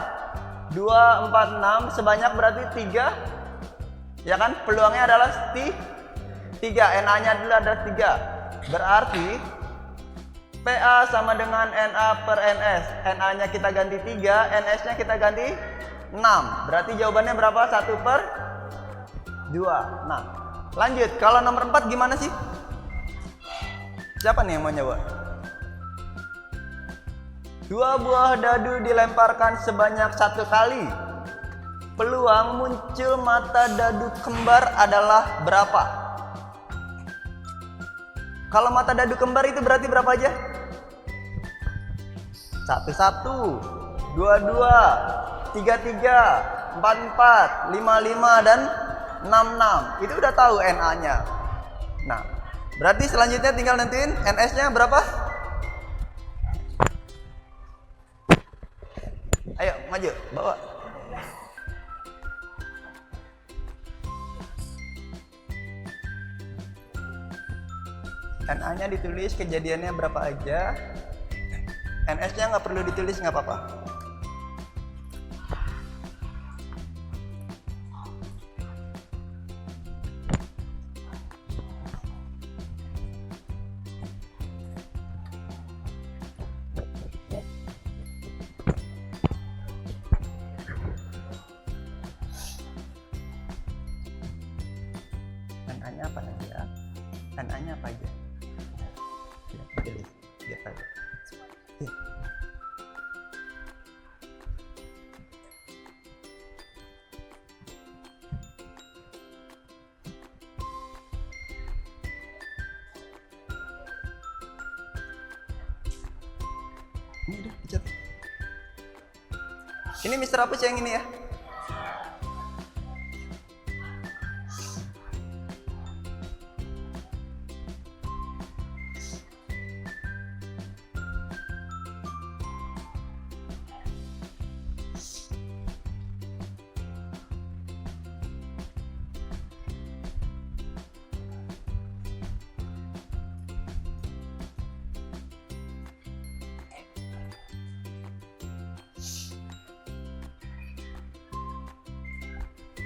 2, 4, 6. Sebanyak berarti 3. Ya kan? Peluangnya adalah 3. NA-nya dulu ada 3. Berarti PA sama dengan NA per NS. NA-nya kita ganti 3, NS-nya kita ganti 6. Berarti jawabannya berapa? 1 per 2. Nah, lanjut. Kalau nomor 4 gimana sih? Siapa nih yang mau nyoba? 2 buah dadu dilemparkan sebanyak 1 kali. Peluang muncul mata dadu kembar adalah berapa? Kalau mata dadu kembar itu berarti berapa aja? 1, 1, 2, 2, 3, 3, 4, 4, 5, 5, dan 6, 6. Itu udah tahu NA-nya. Nah, berarti selanjutnya tinggal nentuin NS-nya berapa? Ayo, maju, bawa. NA-nya ditulis, kejadiannya berapa aja. NS-nya nggak perlu ditulis, nggak apa-apa. NA-nya apa aja? NA-nya apa aja? Ya, tulis. Biar tahu. Ya. Ini udah pencet. Ini Mister apa sih yang ini ya?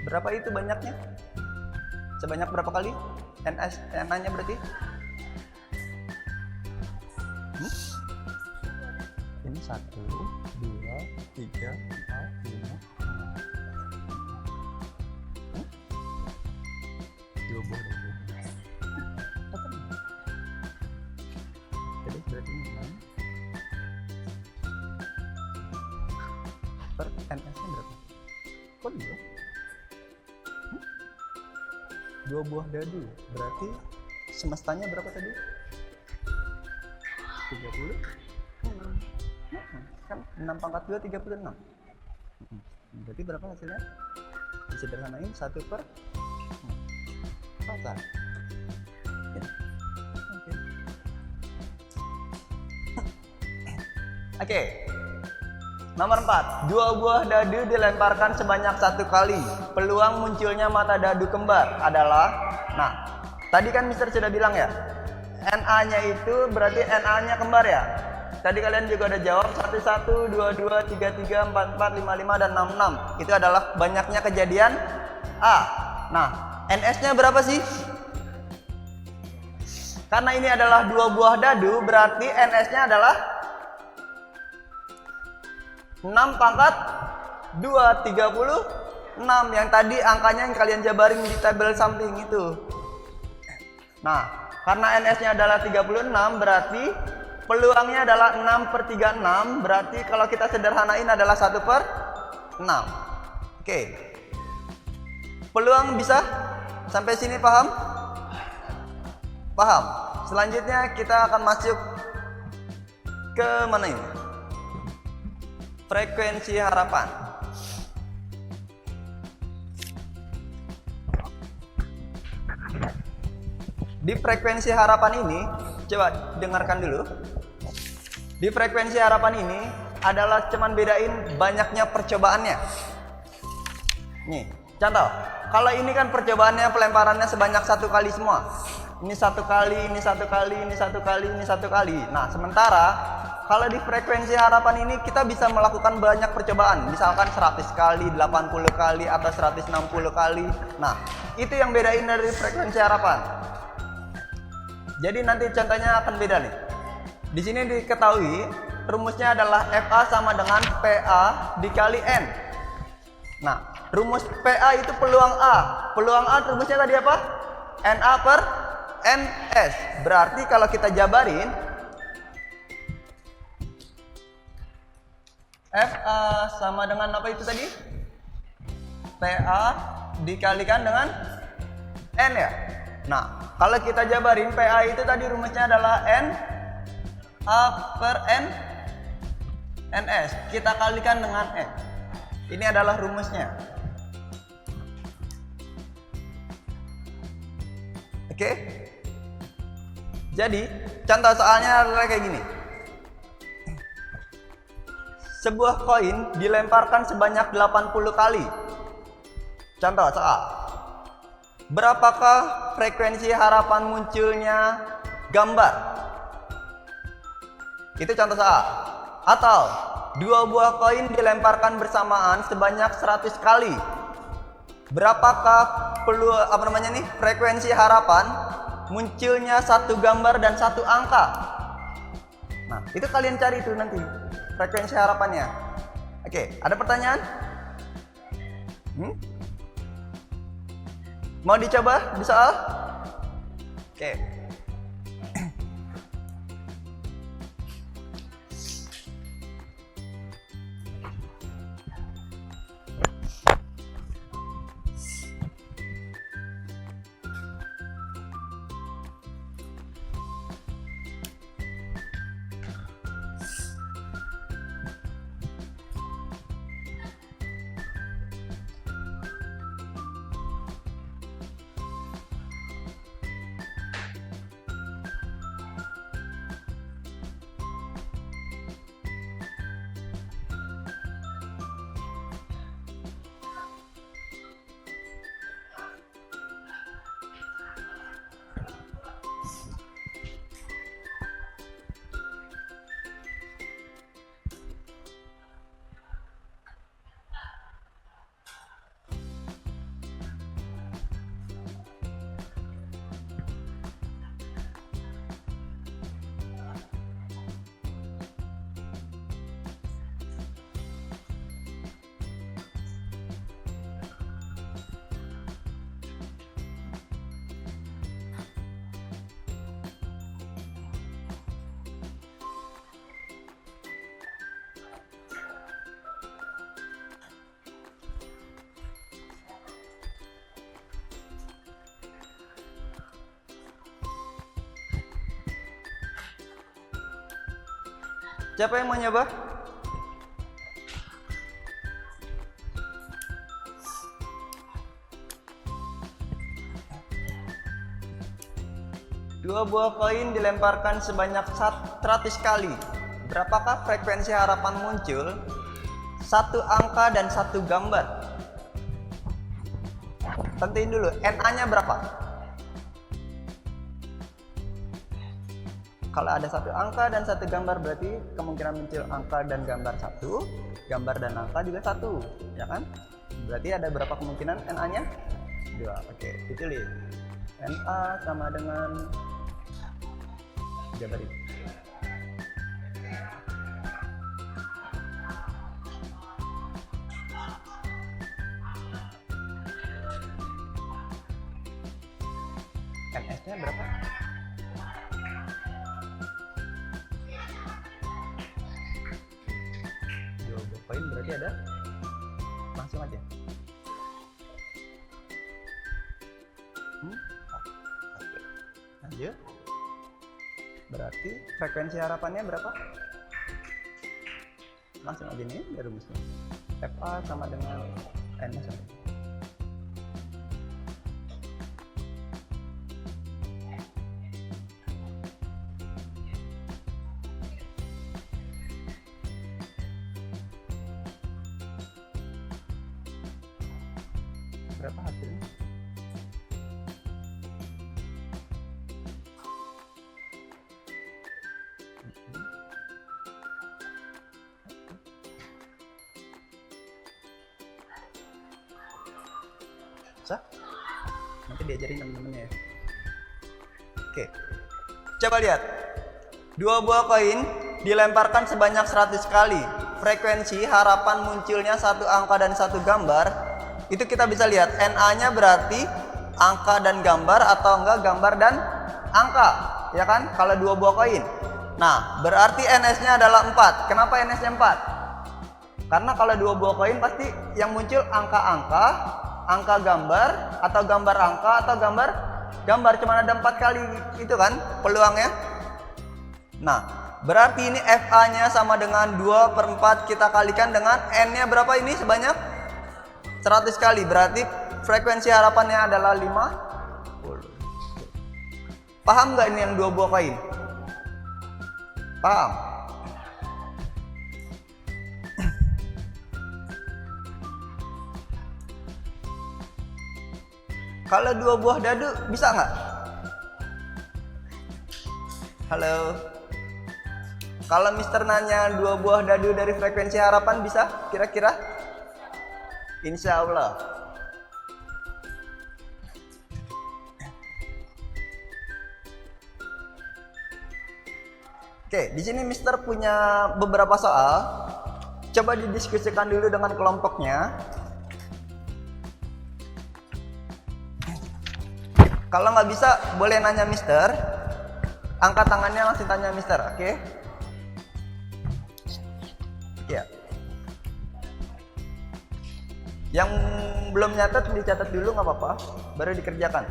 Berapa itu banyaknya? Sebanyak berapa kali? NA-nya berarti? Ini 1, 2, 3, 4, 5, 2 buah dadu. Apa nih? Jadi berarti 6 per NS-nya berapa? Kok 2? 2 buah dadu, berarti semestanya berapa tadi? 30? Kan 6 pangkat 2, 36. Berarti berapa hasilnya? Disederhanain 1 per 4. Oke. Nomor 4, 2 buah dadu dilemparkan sebanyak 1 kali. Peluang munculnya mata dadu kembar adalah, nah, tadi kan Mister sudah bilang ya, NA-nya itu berarti NA-nya kembar ya. Tadi kalian juga udah jawab 11, 22, 33, 44, 55, dan 66. Itu adalah banyaknya kejadian A. Nah, NS-nya berapa sih? Karena ini adalah 2 buah dadu, berarti NS-nya adalah 6 pangkat 2, 36. Yang tadi angkanya yang kalian jabarin di tabel samping itu. Nah, karena NS-nya adalah 36, berarti peluangnya adalah 6 per 36. Berarti kalau kita sederhanain adalah 1 per 6. Oke. Peluang bisa? Sampai sini paham? Paham? Selanjutnya kita akan masuk ke mana ini? Frekuensi harapan. Di frekuensi harapan ini, coba dengarkan dulu. Di frekuensi harapan ini adalah cuman bedain banyaknya percobaannya. Nih, contoh. Kalau ini kan percobaannya pelemparannya sebanyak 1 kali semua. Ini 1 kali, ini 1 kali, ini 1 kali, ini 1 kali. Nah, sementara kalau di frekuensi harapan ini kita bisa melakukan banyak percobaan. Misalkan 100 kali, 80 kali, atau 160 kali. Nah, itu yang bedain dari frekuensi harapan. Jadi nanti contohnya akan beda nih. Di sini diketahui rumusnya adalah FA sama dengan PA dikali N. Nah, rumus PA itu peluang A. Peluang A rumusnya tadi apa? NA per NS. Berarti kalau kita jabarin, FA sama dengan apa itu tadi? PA dikalikan dengan N ya. Nah, kalau kita jabarin PA itu tadi rumusnya adalah N A per N NS. Kita kalikan dengan N. Ini adalah rumusnya. Oke? Jadi, contoh soalnya adalah kayak gini. Sebuah koin dilemparkan sebanyak 80 kali. Contoh soal. Berapakah frekuensi harapan munculnya gambar? Itu contoh soal. Atau 2 buah koin dilemparkan bersamaan sebanyak 100 kali. Berapakah frekuensi harapan munculnya 1 gambar dan 1 angka? Nah, itu kalian cari itu nanti frekuensi harapannya. Oke, ada pertanyaan? Mau dicoba di soal? Oke. Siapa yang mau nyoba? Dua buah koin dilemparkan sebanyak 100 kali. Berapakah frekuensi harapan muncul satu angka dan satu gambar? Tentuin dulu, NA-nya berapa? Kalau ada satu angka dan satu gambar berarti kemungkinan muncul angka dan gambar satu, gambar dan angka juga satu, ya kan? Berarti ada berapa kemungkinan NA-nya? 2. Oke, ditulis. NA sama dengan gambar ini. NS-nya berapa? Dua buah koin berarti ada, langsung aja. Oke. Lanjut. Berarti frekuensi harapannya berapa? Langsung aja nih dari rumusnya. FA sama dengan N sama. Berapa hasilnya? Bisa? Nanti diajarin temen-temennya ya. Oke. Coba lihat. Dua buah koin dilemparkan sebanyak 100 kali. Frekuensi harapan munculnya satu angka dan satu gambar. Itu kita bisa lihat NA-nya berarti angka dan gambar atau enggak gambar dan angka, ya kan? Kalau dua buah koin. Nah, berarti NS-nya adalah 4. Kenapa NS-nya 4? Karena kalau dua buah koin pasti yang muncul angka-angka, angka gambar atau gambar angka atau gambar gambar, cuma ada 4 kali itu kan peluangnya. Nah, berarti ini FA-nya sama dengan 2/4 kita kalikan dengan N-nya berapa ini sebanyak 100 kali, berarti frekuensi harapannya adalah 50. Paham nggak ini yang dua buah koin? Paham? Kalau dua buah dadu bisa nggak? Halo? Kalau Mister nanya dua buah dadu dari frekuensi harapan bisa kira-kira? Insya Allah. Oke, di sini Mister punya beberapa soal. Coba didiskusikan dulu dengan kelompoknya. Kalau nggak bisa, boleh nanya Mister. Angkat tangannya langsung tanya Mister, oke? Ya. Yang belum nyatet dicatat dulu nggak apa-apa, baru dikerjakan.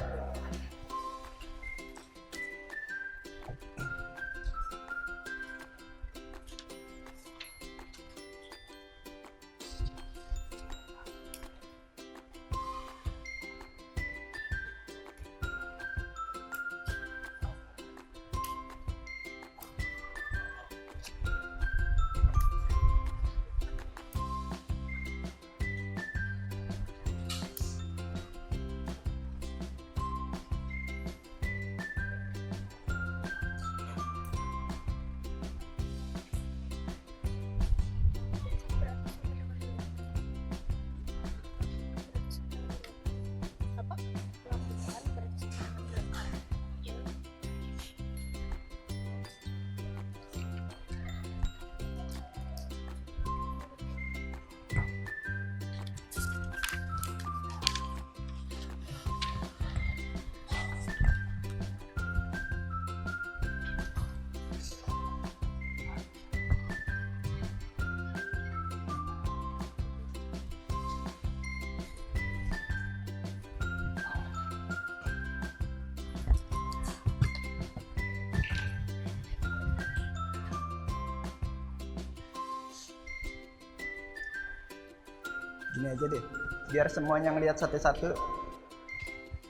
Gini aja deh, biar semuanya ngelihat satu-satu.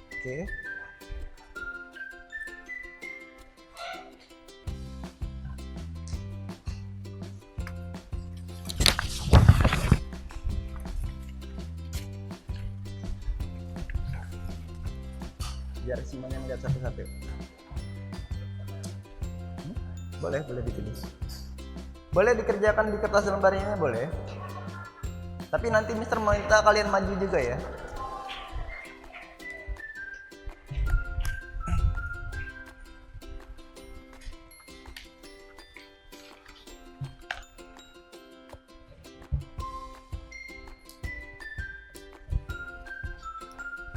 Oke. Biar semuanya ngelihat satu-satu. Boleh ditulis. Boleh dikerjakan di kertas lembar ini, boleh. Tapi nanti Mister mau minta kalian maju juga ya.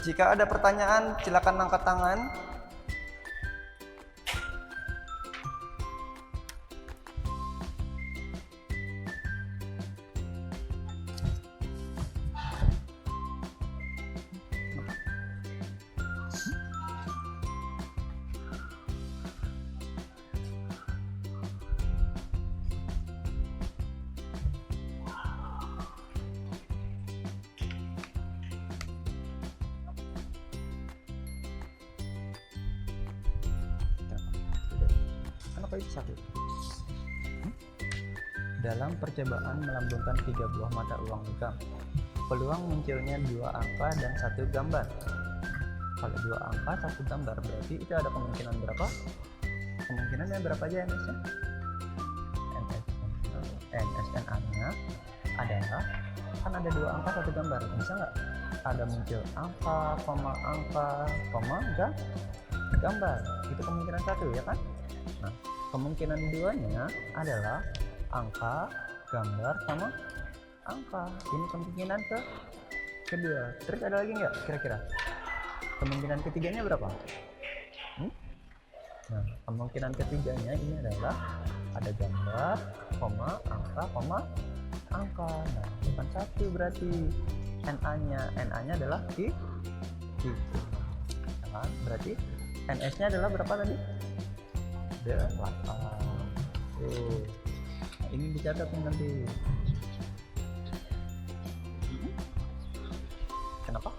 Jika ada pertanyaan, silakan angkat tangan. Kenapa itu satu? Dalam percobaan melambungkan 3 buah mata uang logam, peluang munculnya 2 angka dan 1 gambar. Kalau 2 angka 1 gambar, berarti itu ada kemungkinan berapa? Kemungkinannya berapa aja NS-nya? NSNA-nya adalah, kan ada 2 angka 1 gambar, bisa nggak? Ada muncul angka, koma, gambar. Itu kemungkinan 1 ya kan? Nah, kemungkinan 2-nya adalah angka, gambar, sama angka. Ini kemungkinan kedua. Terus ada lagi nggak kira-kira? Kemungkinan ketiganya berapa? Nah, kemungkinan ketiganya ini adalah ada gambar, angka. Nah, bukan 1 berarti. NA-nya adalah itu. Nah, berarti NS-nya adalah berapa tadi? 8. Nah, ini dicatat nanti. Kenapa?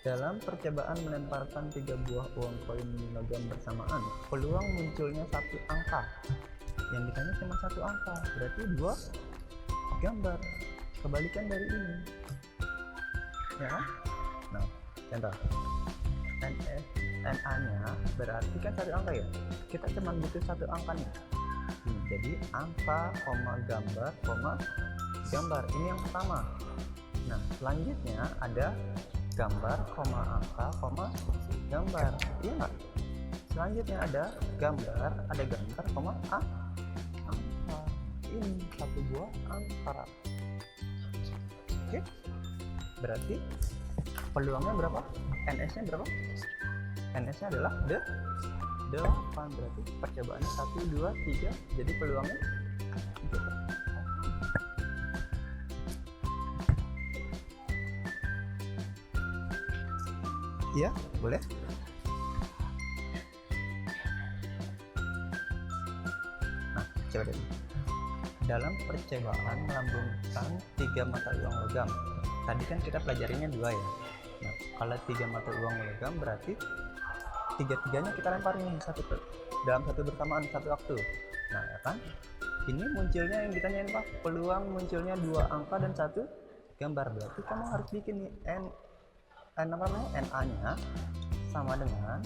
Dalam percobaan melemparkan 3 buah uang koin logam bersamaan, peluang munculnya 1 angka. Yang ditanya cuma 1 angka, berarti 2 gambar. Kebalikan dari ini. Ya kan? Nah, contoh. NA-nya berarti kan 1 angka ya. Kita cuma butuh 1 angka nih. Jadi angka, gambar. Ini yang pertama. Nah, selanjutnya ada gambar, angka, gambar. Iya nggak? Selanjutnya ada gambar, angka. Ini 1 buah angka. Oke? Berarti peluangnya berapa? NS-nya berapa? NS-nya adalah 8. Berarti percobaannya 1, 2, 3. Jadi peluangnya 4. Iya, boleh. Nah, coba deh. Dalam percobaan melambungkan 3 mata uang logam, tadi kan kita pelajarinya 2 ya. Nah, kalau 3 mata uang logam berarti 3-3-nya kita lemparin dalam satu bersamaan, satu waktu. Nah, ya kan? Ini munculnya yang ditanyain Pak, peluang munculnya 2 angka dan 1 gambar. Berarti kamu harus bikin nih NA-nya sama dengan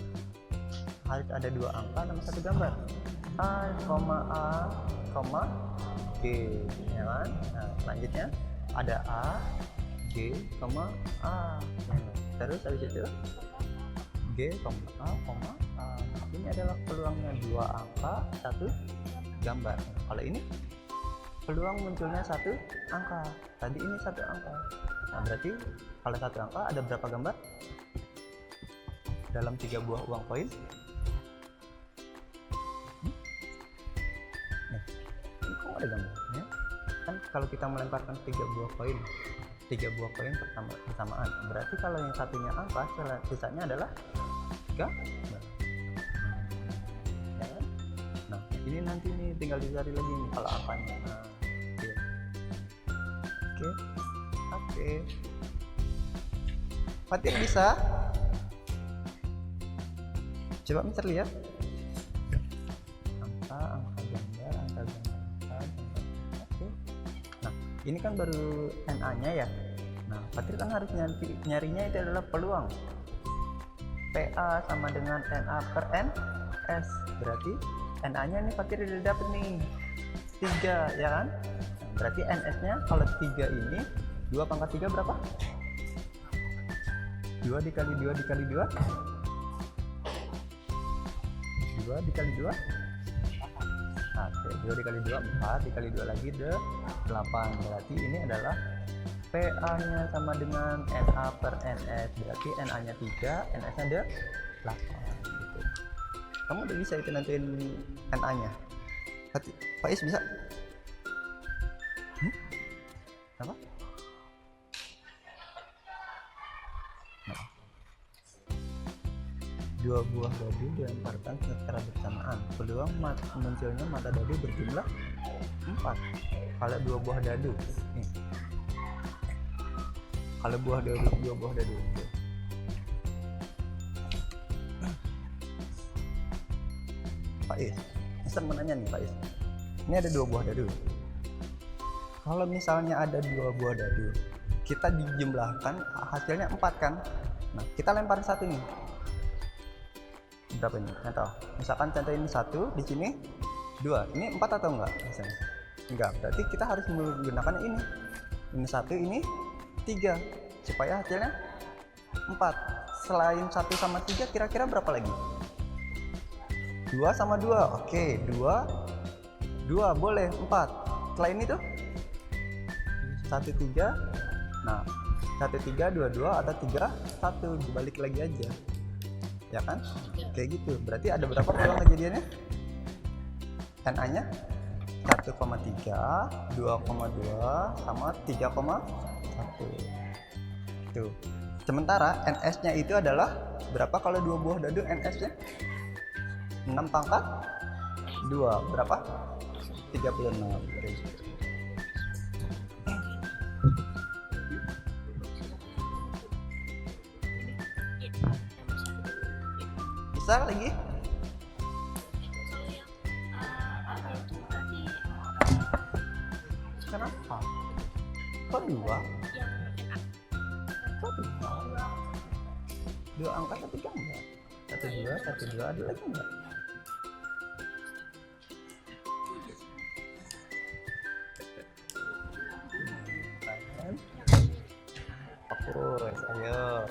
harus ada 2 angka dan 1 gambar. A, G, ya kan? Nah, selanjutnya ada A, G, A. Terus habis itu G, A. Ini adalah peluangnya 2 angka, 1 gambar. Kalau ini peluang munculnya 1 angka. Tadi ini 1 angka. Nah, berarti kalau 1 angka ada berapa gambar? Dalam 3 buah uang koin? Ini kok ada gambarnya? Kan kalau kita melemparkan 3 buah koin bersamaan, berarti kalau yang satunya angka, sisanya adalah gambar. Nah, ini ini nanti nih tinggal dicari lagi nih kalau apanya. Nah, oke. Fatir bisa? Coba Mister lihat. Angka gambar. Oke. Nah, ini kan baru NA-nya ya. Nah, Fatir kan harus nyarinya itu adalah peluang. PA sama dengan NA per NS. Berarti NA-nya nih Fatir udah dapet nih 3 ya kan? Nah, berarti NS-nya kalau 3 ini 2 pangkat 3 berapa? 2 dikali 2 dikali 2 2 dikali 2 oke, 2 dikali 2 4 dikali 2 lagi 8. Berarti ini adalah PA nya sama dengan NA per NS. Berarti NA nya 3, NS nya 8 gitu. Kamu udah bisa itu nentuin NA nya. Pak Is bisa? Apa? Nah. 2 buah dadu dilemparkan secara bersamaan. Peluang munculnya mata dadu berjumlah 4. Kalau 2 buah dadu nih. Kalau 2 buah dadu. Pak Is, Mister mau nanya nih Pak Is. Ini ada 2 buah dadu. Kalau misalnya ada 2 buah dadu, kita dijumlahkan hasilnya 4 kan? Nah, kita lempar 1 nih. Berapa ini? Nggak tahu. Misalkan contoh ini 1, di sini 2. Ini 4 atau enggak? Misalnya. Enggak, berarti kita harus menggunakan ini. Ini 1, ini 3. Supaya hasilnya 4. Selain 1 sama 3, kira-kira berapa lagi? 2 sama 2. Oke, 2 boleh, 4. Selain itu 1 3. Nah, 1 3 2 2 atau 3 1 dibalik lagi aja. Ya kan? Kayak gitu. Berarti ada berapa peluang kejadiannya? NA-nya 1,3, 2,2 sama 3,1. Tuh. Sementara NS-nya itu adalah berapa kalau 2 buah dadu NS-nya? 6 pangkat 2. Berapa? 36. Bisa lagi? Kenapa? Kok 2? Kok 2? 2 angka tapi gambar. 1 2 ada lagi enggak? Fokus, ayo.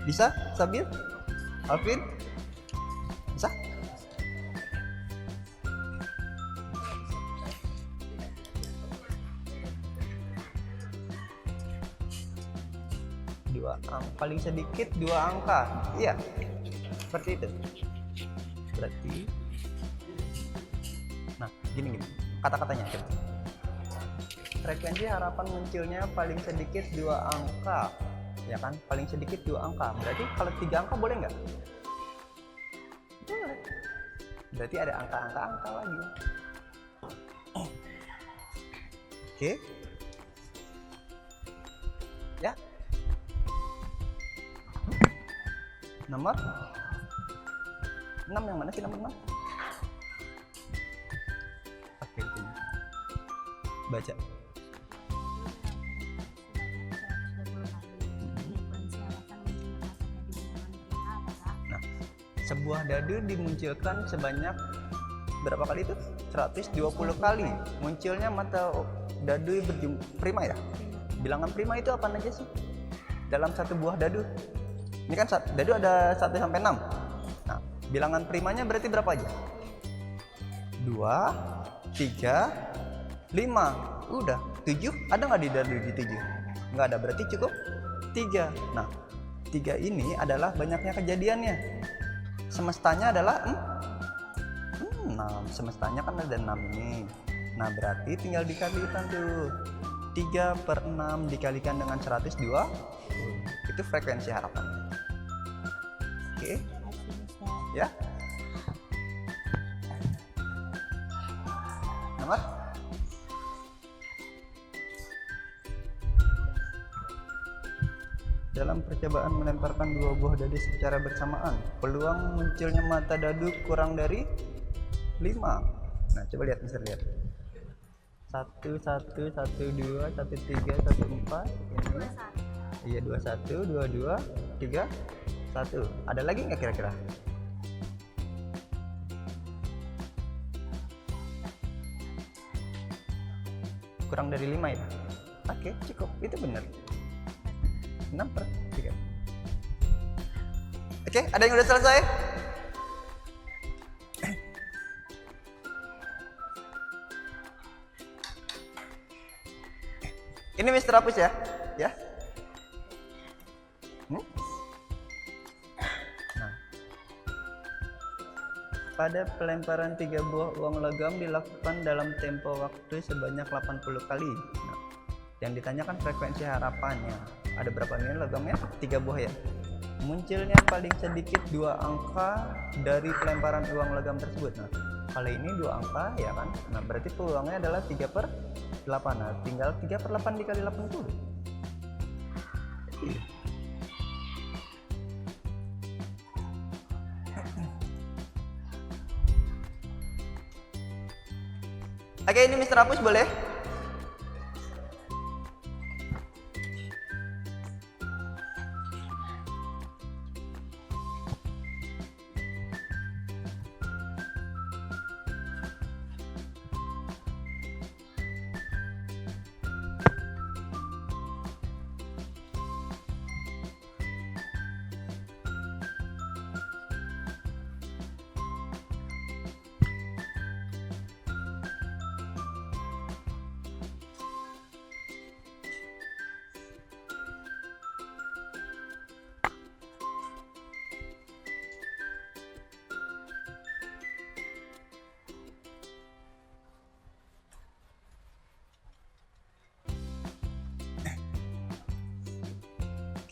Bisa, Sabir? Alvin? Bisa? Paling sedikit 2 angka. Iya. Seperti itu. Berarti nah, gini. Kata-katanya coba. Frekuensi harapan munculnya paling sedikit 2 angka. Ya kan? Paling sedikit 2 angka. Berarti kalau 3 angka boleh nggak? Boleh. Berarti ada angka-angka lagi. Oke. Ya. Nomor 6 yang mana sih nomor 6? Oke, ini. Baca. Nah, sebuah dadu dimunculkan sebanyak berapa kali itu? 120 kali. Munculnya mata dadu berjumlah prima ya? Bilangan prima itu apa aja sih? Dalam satu buah dadu. Ini kan dadu ada 1 sampai 6. Nah, bilangan primanya berarti berapa aja? 2, 3, 5. Udah, 7 ada nggak di dadu di 7? Nggak ada, berarti cukup 3. Nah, 3 ini adalah banyaknya kejadiannya. Semestanya adalah 6. Semestanya kan ada 6 ini. Nah, berarti tinggal dikalikan tuh. 3/6 dikalikan dengan 102. Itu frekuensi harapan. Oke. Ya. Nomor dalam percobaan melemparkan dua buah dadu secara bersamaan, peluang munculnya mata dadu kurang dari 5. Nah, coba lihat, Mister lihat. 1 1 1 2 1 3 1 4 ini. Iya, 21 22 3 1. Ada lagi nggak kira-kira? Kurang dari 5 ya? Oke, cukup. Itu benar. 6/3. Oke, ada yang udah selesai? Ini Mister hapus ya? Ya. Nah. Pada pelemparan 3 buah uang logam dilakukan dalam tempo waktu sebanyak 80 kali. Nah, yang ditanyakan frekuensi harapannya. Ada berapa nih logamnya? 3 buah ya. Munculnya paling sedikit 2 angka dari pelemparan uang logam tersebut. Nah, kali ini 2 angka ya kan. Nah, berarti peluangnya adalah 3/8. Nah, tinggal 3/8 dikali 80. Oke, ini Mister hapus boleh?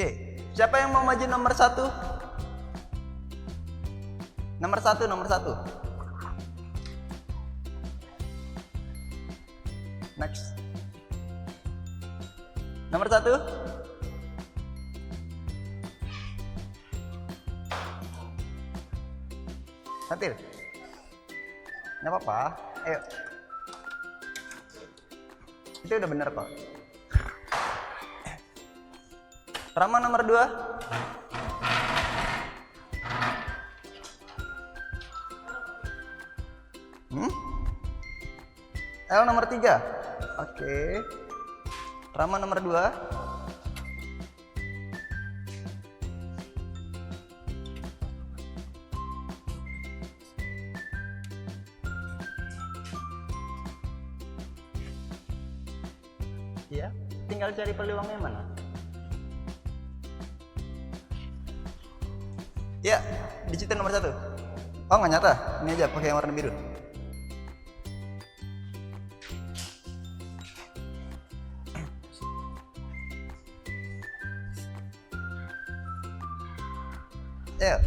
Oke, siapa yang mau maju nomor 1? Nomor 1, nomor 1. Next. Nomor 1. Satil. Nggak apa-apa. Ayo. Itu udah bener kok. Rama nomor 2. L nomor 3. Oke. Rama nomor 2. Ya, tinggal cari peluangnya mana. Ya, digital nomor 1. Oh, nggak nyata. Ini aja pakai yang warna biru. Ya.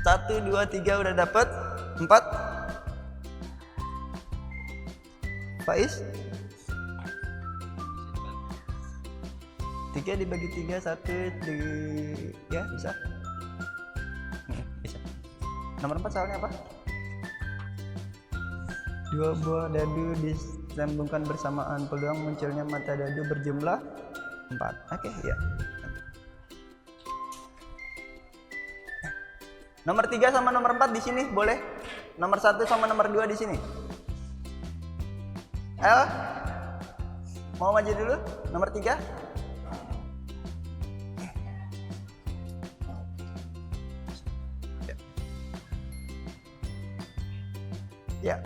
1 2 3 udah dapet. 4. Faiz. 3 dibagi 3, 1 di... Ya, bisa. Bisa. Nomor 4 soalnya apa? 2 buah dadu disambungkan bersamaan, peluang munculnya mata dadu berjumlah 4. Oke, ya. Nomor 3 sama nomor 4 di sini boleh. Nomor 1 sama nomor 2 di sini. L, mau maju dulu? Nomor 3. Ya.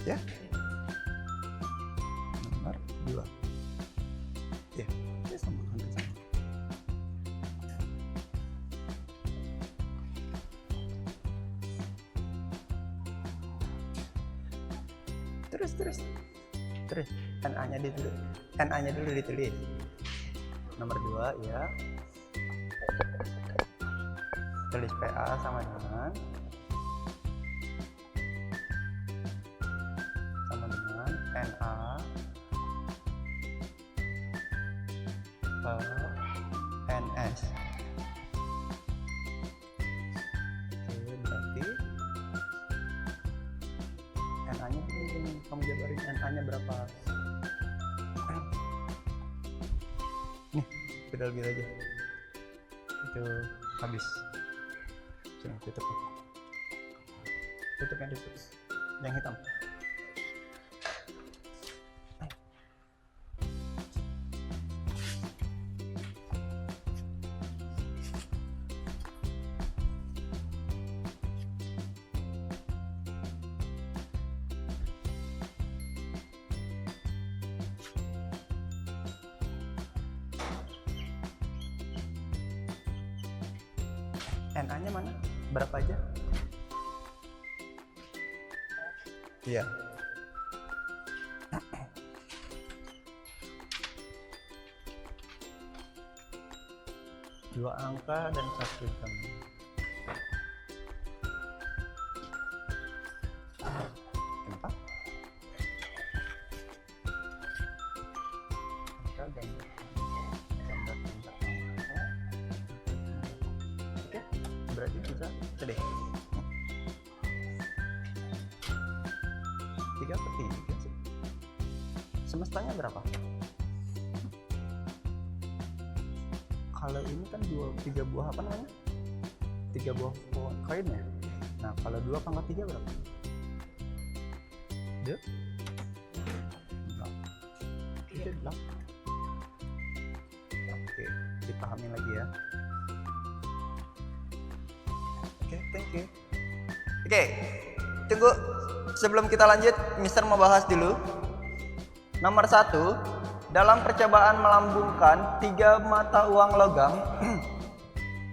Ya. Nomor 2. Ya, ya sama, hampir sama. Terus. NA-nya dulu ditulis. Nomor 2 ya. Tulis PA sama dengan NA per NS. Oke, berarti NA-nya ini kamu jabarin NA-nya berapa? Nih, pedal gitu aja. Itu habis. Sudah tutup. Tutup. Yang hitam. NA-nya mana? Berapa aja? Iya. Dua angka dan 1 jam. Kenapa? Angka dan gambar angka. Oke, berarti bisa sedih. 3/3 sih. Semestanya berapa? Kalau ini kan 3 buah apa namanya? 3 buah koin ya. Nah, kalau 2 pangkat 3 berapa? 2? 8. Oke, dipahami lagi ya. Oke, thank you. Oke, tunggu. Sebelum kita lanjut, Mister mau bahas dulu. Nomor 1, dalam percobaan melambungkan 3 mata uang logam,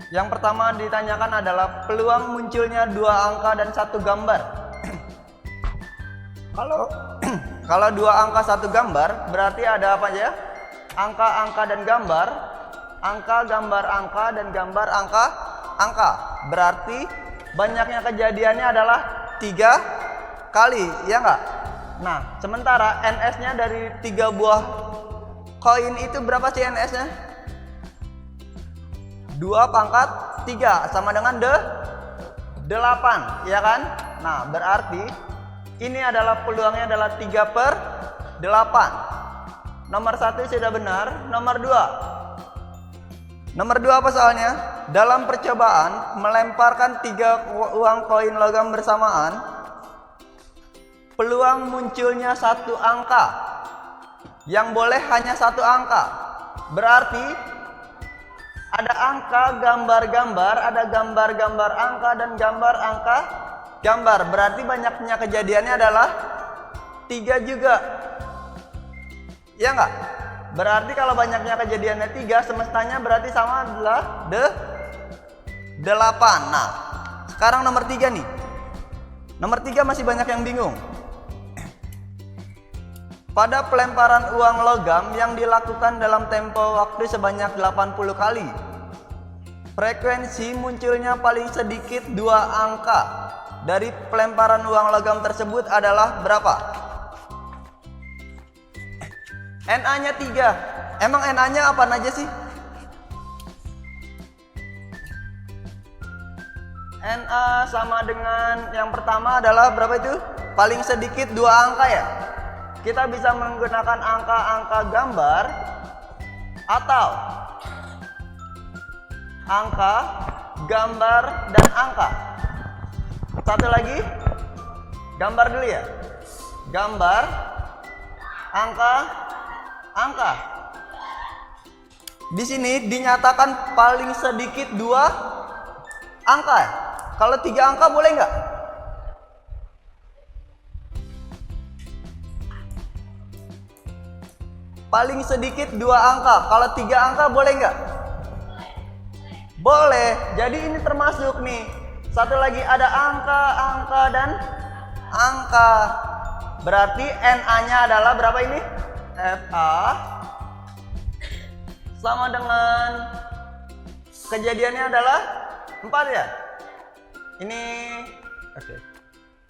yang pertama ditanyakan adalah peluang munculnya 2 angka dan 1 gambar. Kalau 2 angka 1 gambar, berarti ada apa aja? Angka-angka dan gambar, angka gambar angka dan gambar angka. Berarti banyaknya kejadiannya adalah 3 kali, ya enggak? Nah, sementara NS-nya dari 3 buah koin itu berapa sih NS-nya? 2/3 sama dengan 8, ya kan? Nah, berarti ini adalah peluangnya adalah 3/8. Nomor 1 sudah benar. Nomor 2 apa soalnya? Dalam percobaan melemparkan 3 uang koin logam bersamaan, peluang munculnya 1 angka. Yang boleh hanya 1 angka. Berarti ada angka gambar-gambar, ada gambar-gambar angka dan gambar angka gambar. Berarti banyaknya kejadiannya adalah 3 juga. Ya enggak? Berarti kalau banyaknya kejadiannya 3, semestanya berarti sama adalah 8. Nah, sekarang nomor 3 nih. Nomor 3 masih banyak yang bingung. Pada pelemparan uang logam yang dilakukan dalam tempo waktu sebanyak 80 kali, frekuensi munculnya paling sedikit 2 angka dari pelemparan uang logam tersebut adalah berapa? NA-nya 3. Emang NA-nya apa aja sih? NA sama dengan yang pertama adalah berapa itu? Paling sedikit 2 angka ya? Kita bisa menggunakan angka-angka gambar atau angka, gambar, dan angka. Satu lagi, gambar dulu ya. Gambar, angka, angka. Di sini dinyatakan paling sedikit 2 angka. Kalau 3 angka boleh nggak? paling sedikit 2 angka. Kalau 3 angka boleh nggak? Boleh. Jadi ini termasuk nih. Satu lagi ada angka, angka, dan angka. Berarti NA-nya adalah berapa ini? FA sama dengan kejadiannya adalah 4 ya? Ini oke.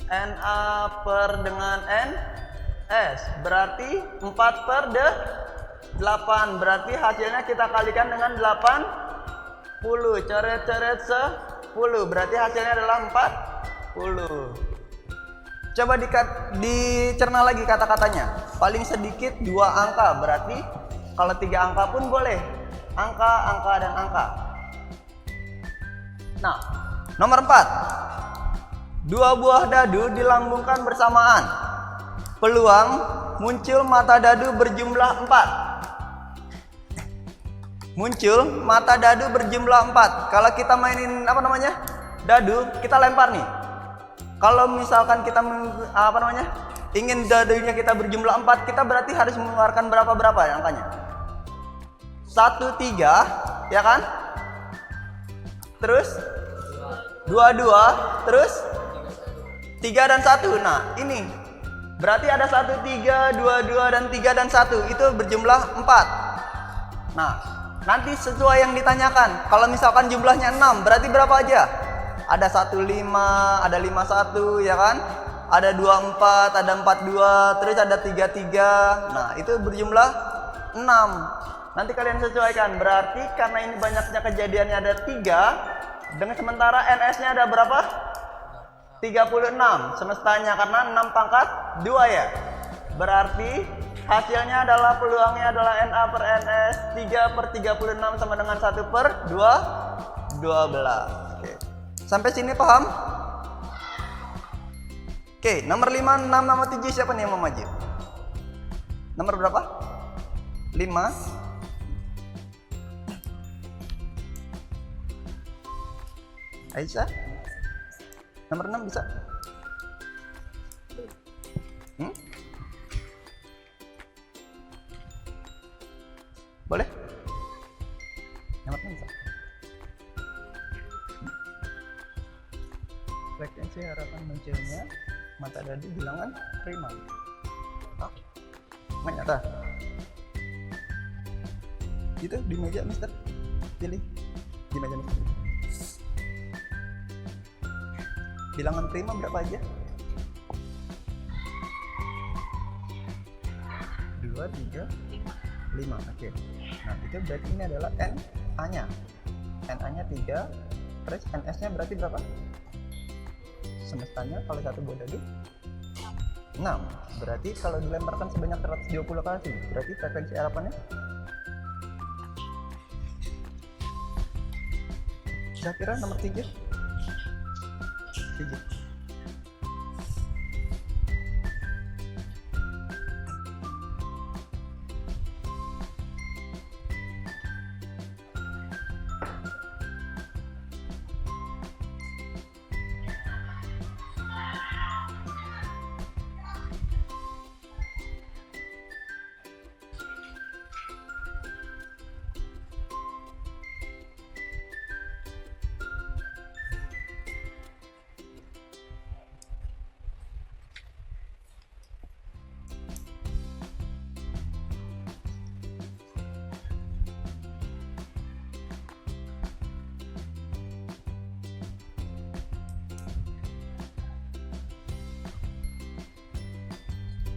NA per dengan NS berarti 4 per 8. Berarti hasilnya kita kalikan dengan 80. Coret-coret 10. Berarti hasilnya adalah 40. Coba dicerna lagi kata-katanya. Paling sedikit 2 angka. Berarti kalau 3 angka pun boleh. Angka, angka, dan angka. Nah, nomor 4. 2 buah dadu dilambungkan bersamaan. Peluang muncul mata dadu berjumlah 4. Muncul mata dadu berjumlah 4. Kalau kita mainin dadu, kita lempar nih. Kalau misalkan kita ingin dadunya kita berjumlah 4, kita berarti harus mengeluarkan berapa angkanya? 1, 3, ya kan? Terus 2, 2, terus 3 dan 1. Nah, ini berarti ada 1, 3, 2, 2, dan 3 dan 1. Itu berjumlah 4. Nah, nanti sesuai yang ditanyakan. Kalau misalkan jumlahnya 6, berarti berapa aja? Ada 1, 5, ada 5, 1, ya kan? Ada 2, 4, ada 4, 2, terus ada 3, 3. Nah, itu berjumlah 6. Nanti kalian sesuaikan. Berarti karena ini banyaknya kejadiannya ada 3, dengan sementara NS-nya ada berapa? 36 semestanya, karena 6 pangkat 2 ya. Berarti hasilnya adalah peluangnya adalah NA per NS 3 per 36 sama dengan 1 per 12. Oke. Sampai sini paham? Oke, nomor 5, 6, nomor 7 siapa nih yang mau maju? Nomor berapa? 5. Aisyah? Nomor 6 bisa? Boleh? Nomor 6 bisa? Frekuensi harapan munculnya mata dadu bilangan prima. Nggak nyata? Itu di meja mister? Pilih di meja mister. Bilangan prima berapa aja? 2, 3, 5. Oke. Nah, itu berarti ini adalah NA-nya. NA-nya 3, terus NS-nya berarti berapa? Semestanya kalau satu buah dadu 6. Berarti kalau dilemparkan sebanyak 120 kali, berarti frekuensi harapannya saya kira nomor 3. 7.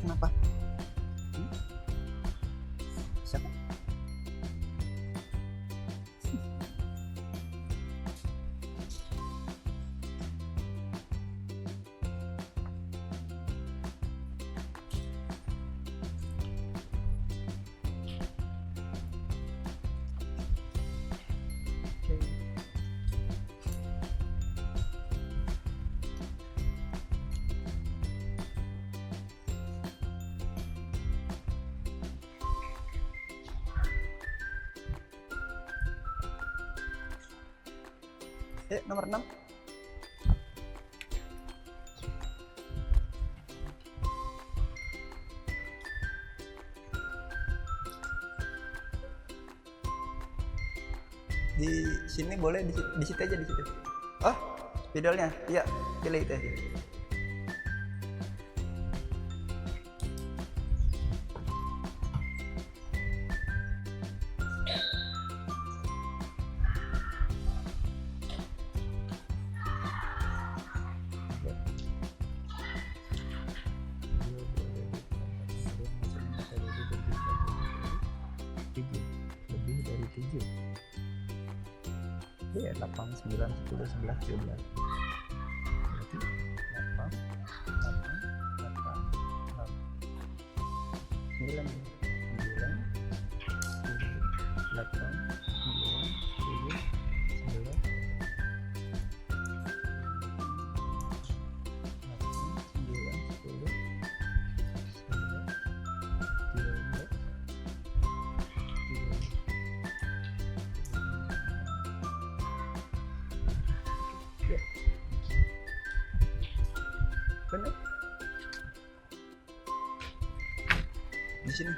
Kenapa? Siapa? Nomor 6. Di sini boleh, di situ aja, di situ. Oh, spidolnya. Iya, pilih itu aja. Lebih dari 7. Iya, 8, 9, 10, 11, 12. Berarti 8, 9, 9, 8, 9, 10, 11, benar di sini.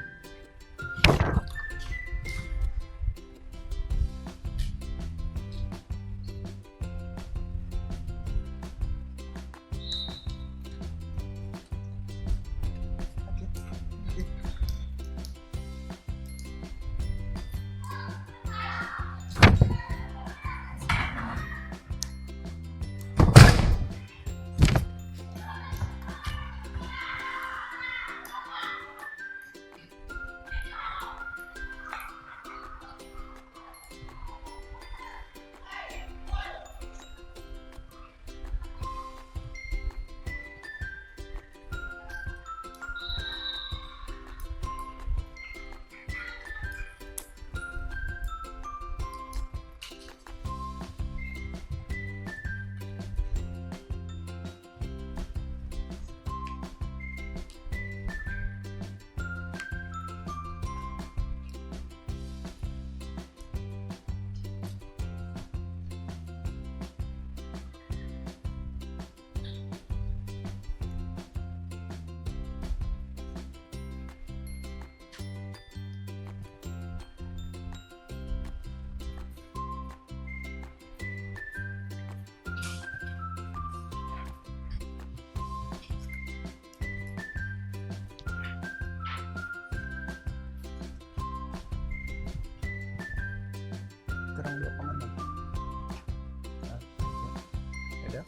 Kurang 2,6. Ada?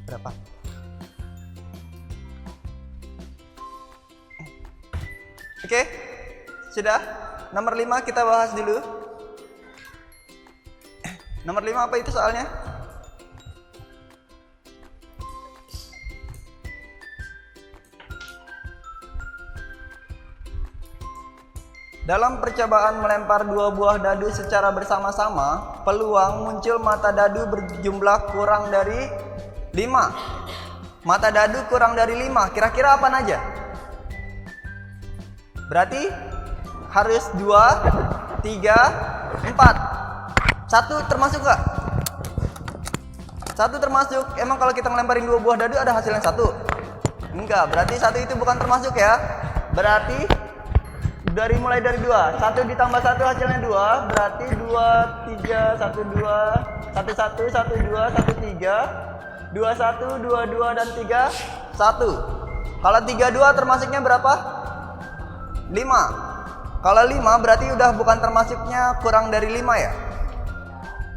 Berapa? Oke, sudah. Nomor 5 kita bahas dulu. Nomor 5 apa itu soalnya? Dalam percobaan melempar 2 buah dadu secara bersama-sama, peluang muncul mata dadu berjumlah kurang dari 5. Mata dadu kurang dari 5. Kira-kira apa aja? Berarti harus 2, 3, 4. 1 termasuk gak? 1 termasuk. Emang kalau kita ngelemparin 2 buah dadu ada hasilnya 1? Enggak, berarti 1 itu bukan termasuk ya. Berarti mulai dari 2. 1 ditambah 1 hasilnya 2. Berarti 2, 3, 1, 2, 1, 1, 1, 2, 1, 3, 2, 1, 2, 2, dan 3, 1. Kalau 3, 2 termasuknya berapa? 5. Kalau 5 berarti udah bukan termasuknya kurang dari 5 ya.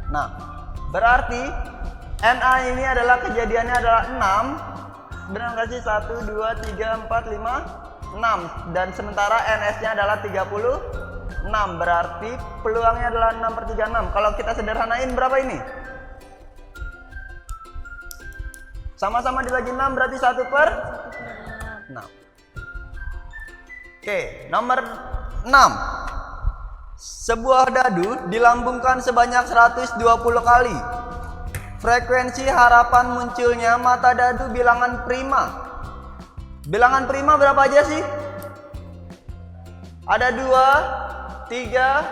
Nah, berarti NA ini adalah kejadiannya adalah 6. Benar nggak sih? 1, 2, 3, 4, 5, 6. Dan sementara NS-nya adalah 35. 6, berarti peluangnya adalah 6/36. Kalau kita sederhanain berapa ini? Sama-sama dibagi 6 berarti 1/6. Oke, nomor 6. Sebuah dadu dilambungkan sebanyak 120 kali. Frekuensi harapan munculnya mata dadu bilangan prima. Bilangan prima berapa aja sih? Ada 2, 3,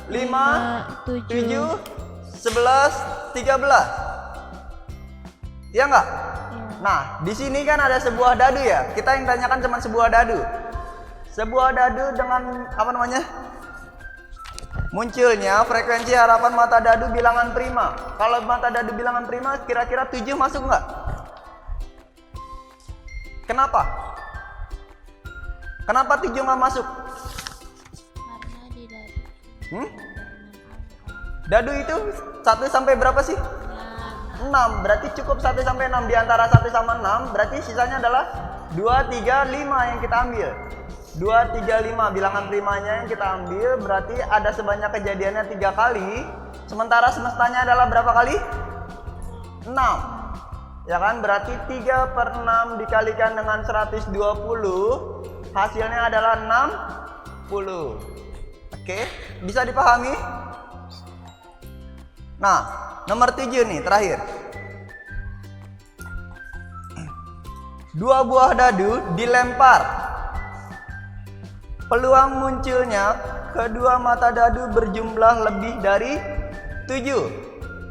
5, 7, 11, 13. Iya nggak? Nah, di sini kan ada sebuah dadu ya. Kita yang tanyakan cuma sebuah dadu. Sebuah dadu dengan apa namanya? Munculnya frekuensi harapan mata dadu bilangan prima. Kalau mata dadu bilangan prima kira-kira 7 masuk nggak? Kenapa? Kenapa 7 nggak masuk? Karena di dadu. Dadu itu 1 sampai berapa sih? 6. Berarti cukup 1 sampai 6. Di antara 1 sama 6 berarti sisanya adalah 2, 3, 5 yang kita ambil. 2, 3, 5 bilangan primanya yang kita ambil, berarti ada sebanyak kejadiannya 3 kali. Sementara semestanya adalah berapa kali? 6. Ya kan? Berarti 3/6 dikalikan dengan 120, hasilnya adalah 60. Oke, bisa dipahami? Nah, nomor 7 nih, terakhir. 2 buah dadu dilempar. Peluang munculnya kedua mata dadu berjumlah lebih dari 7.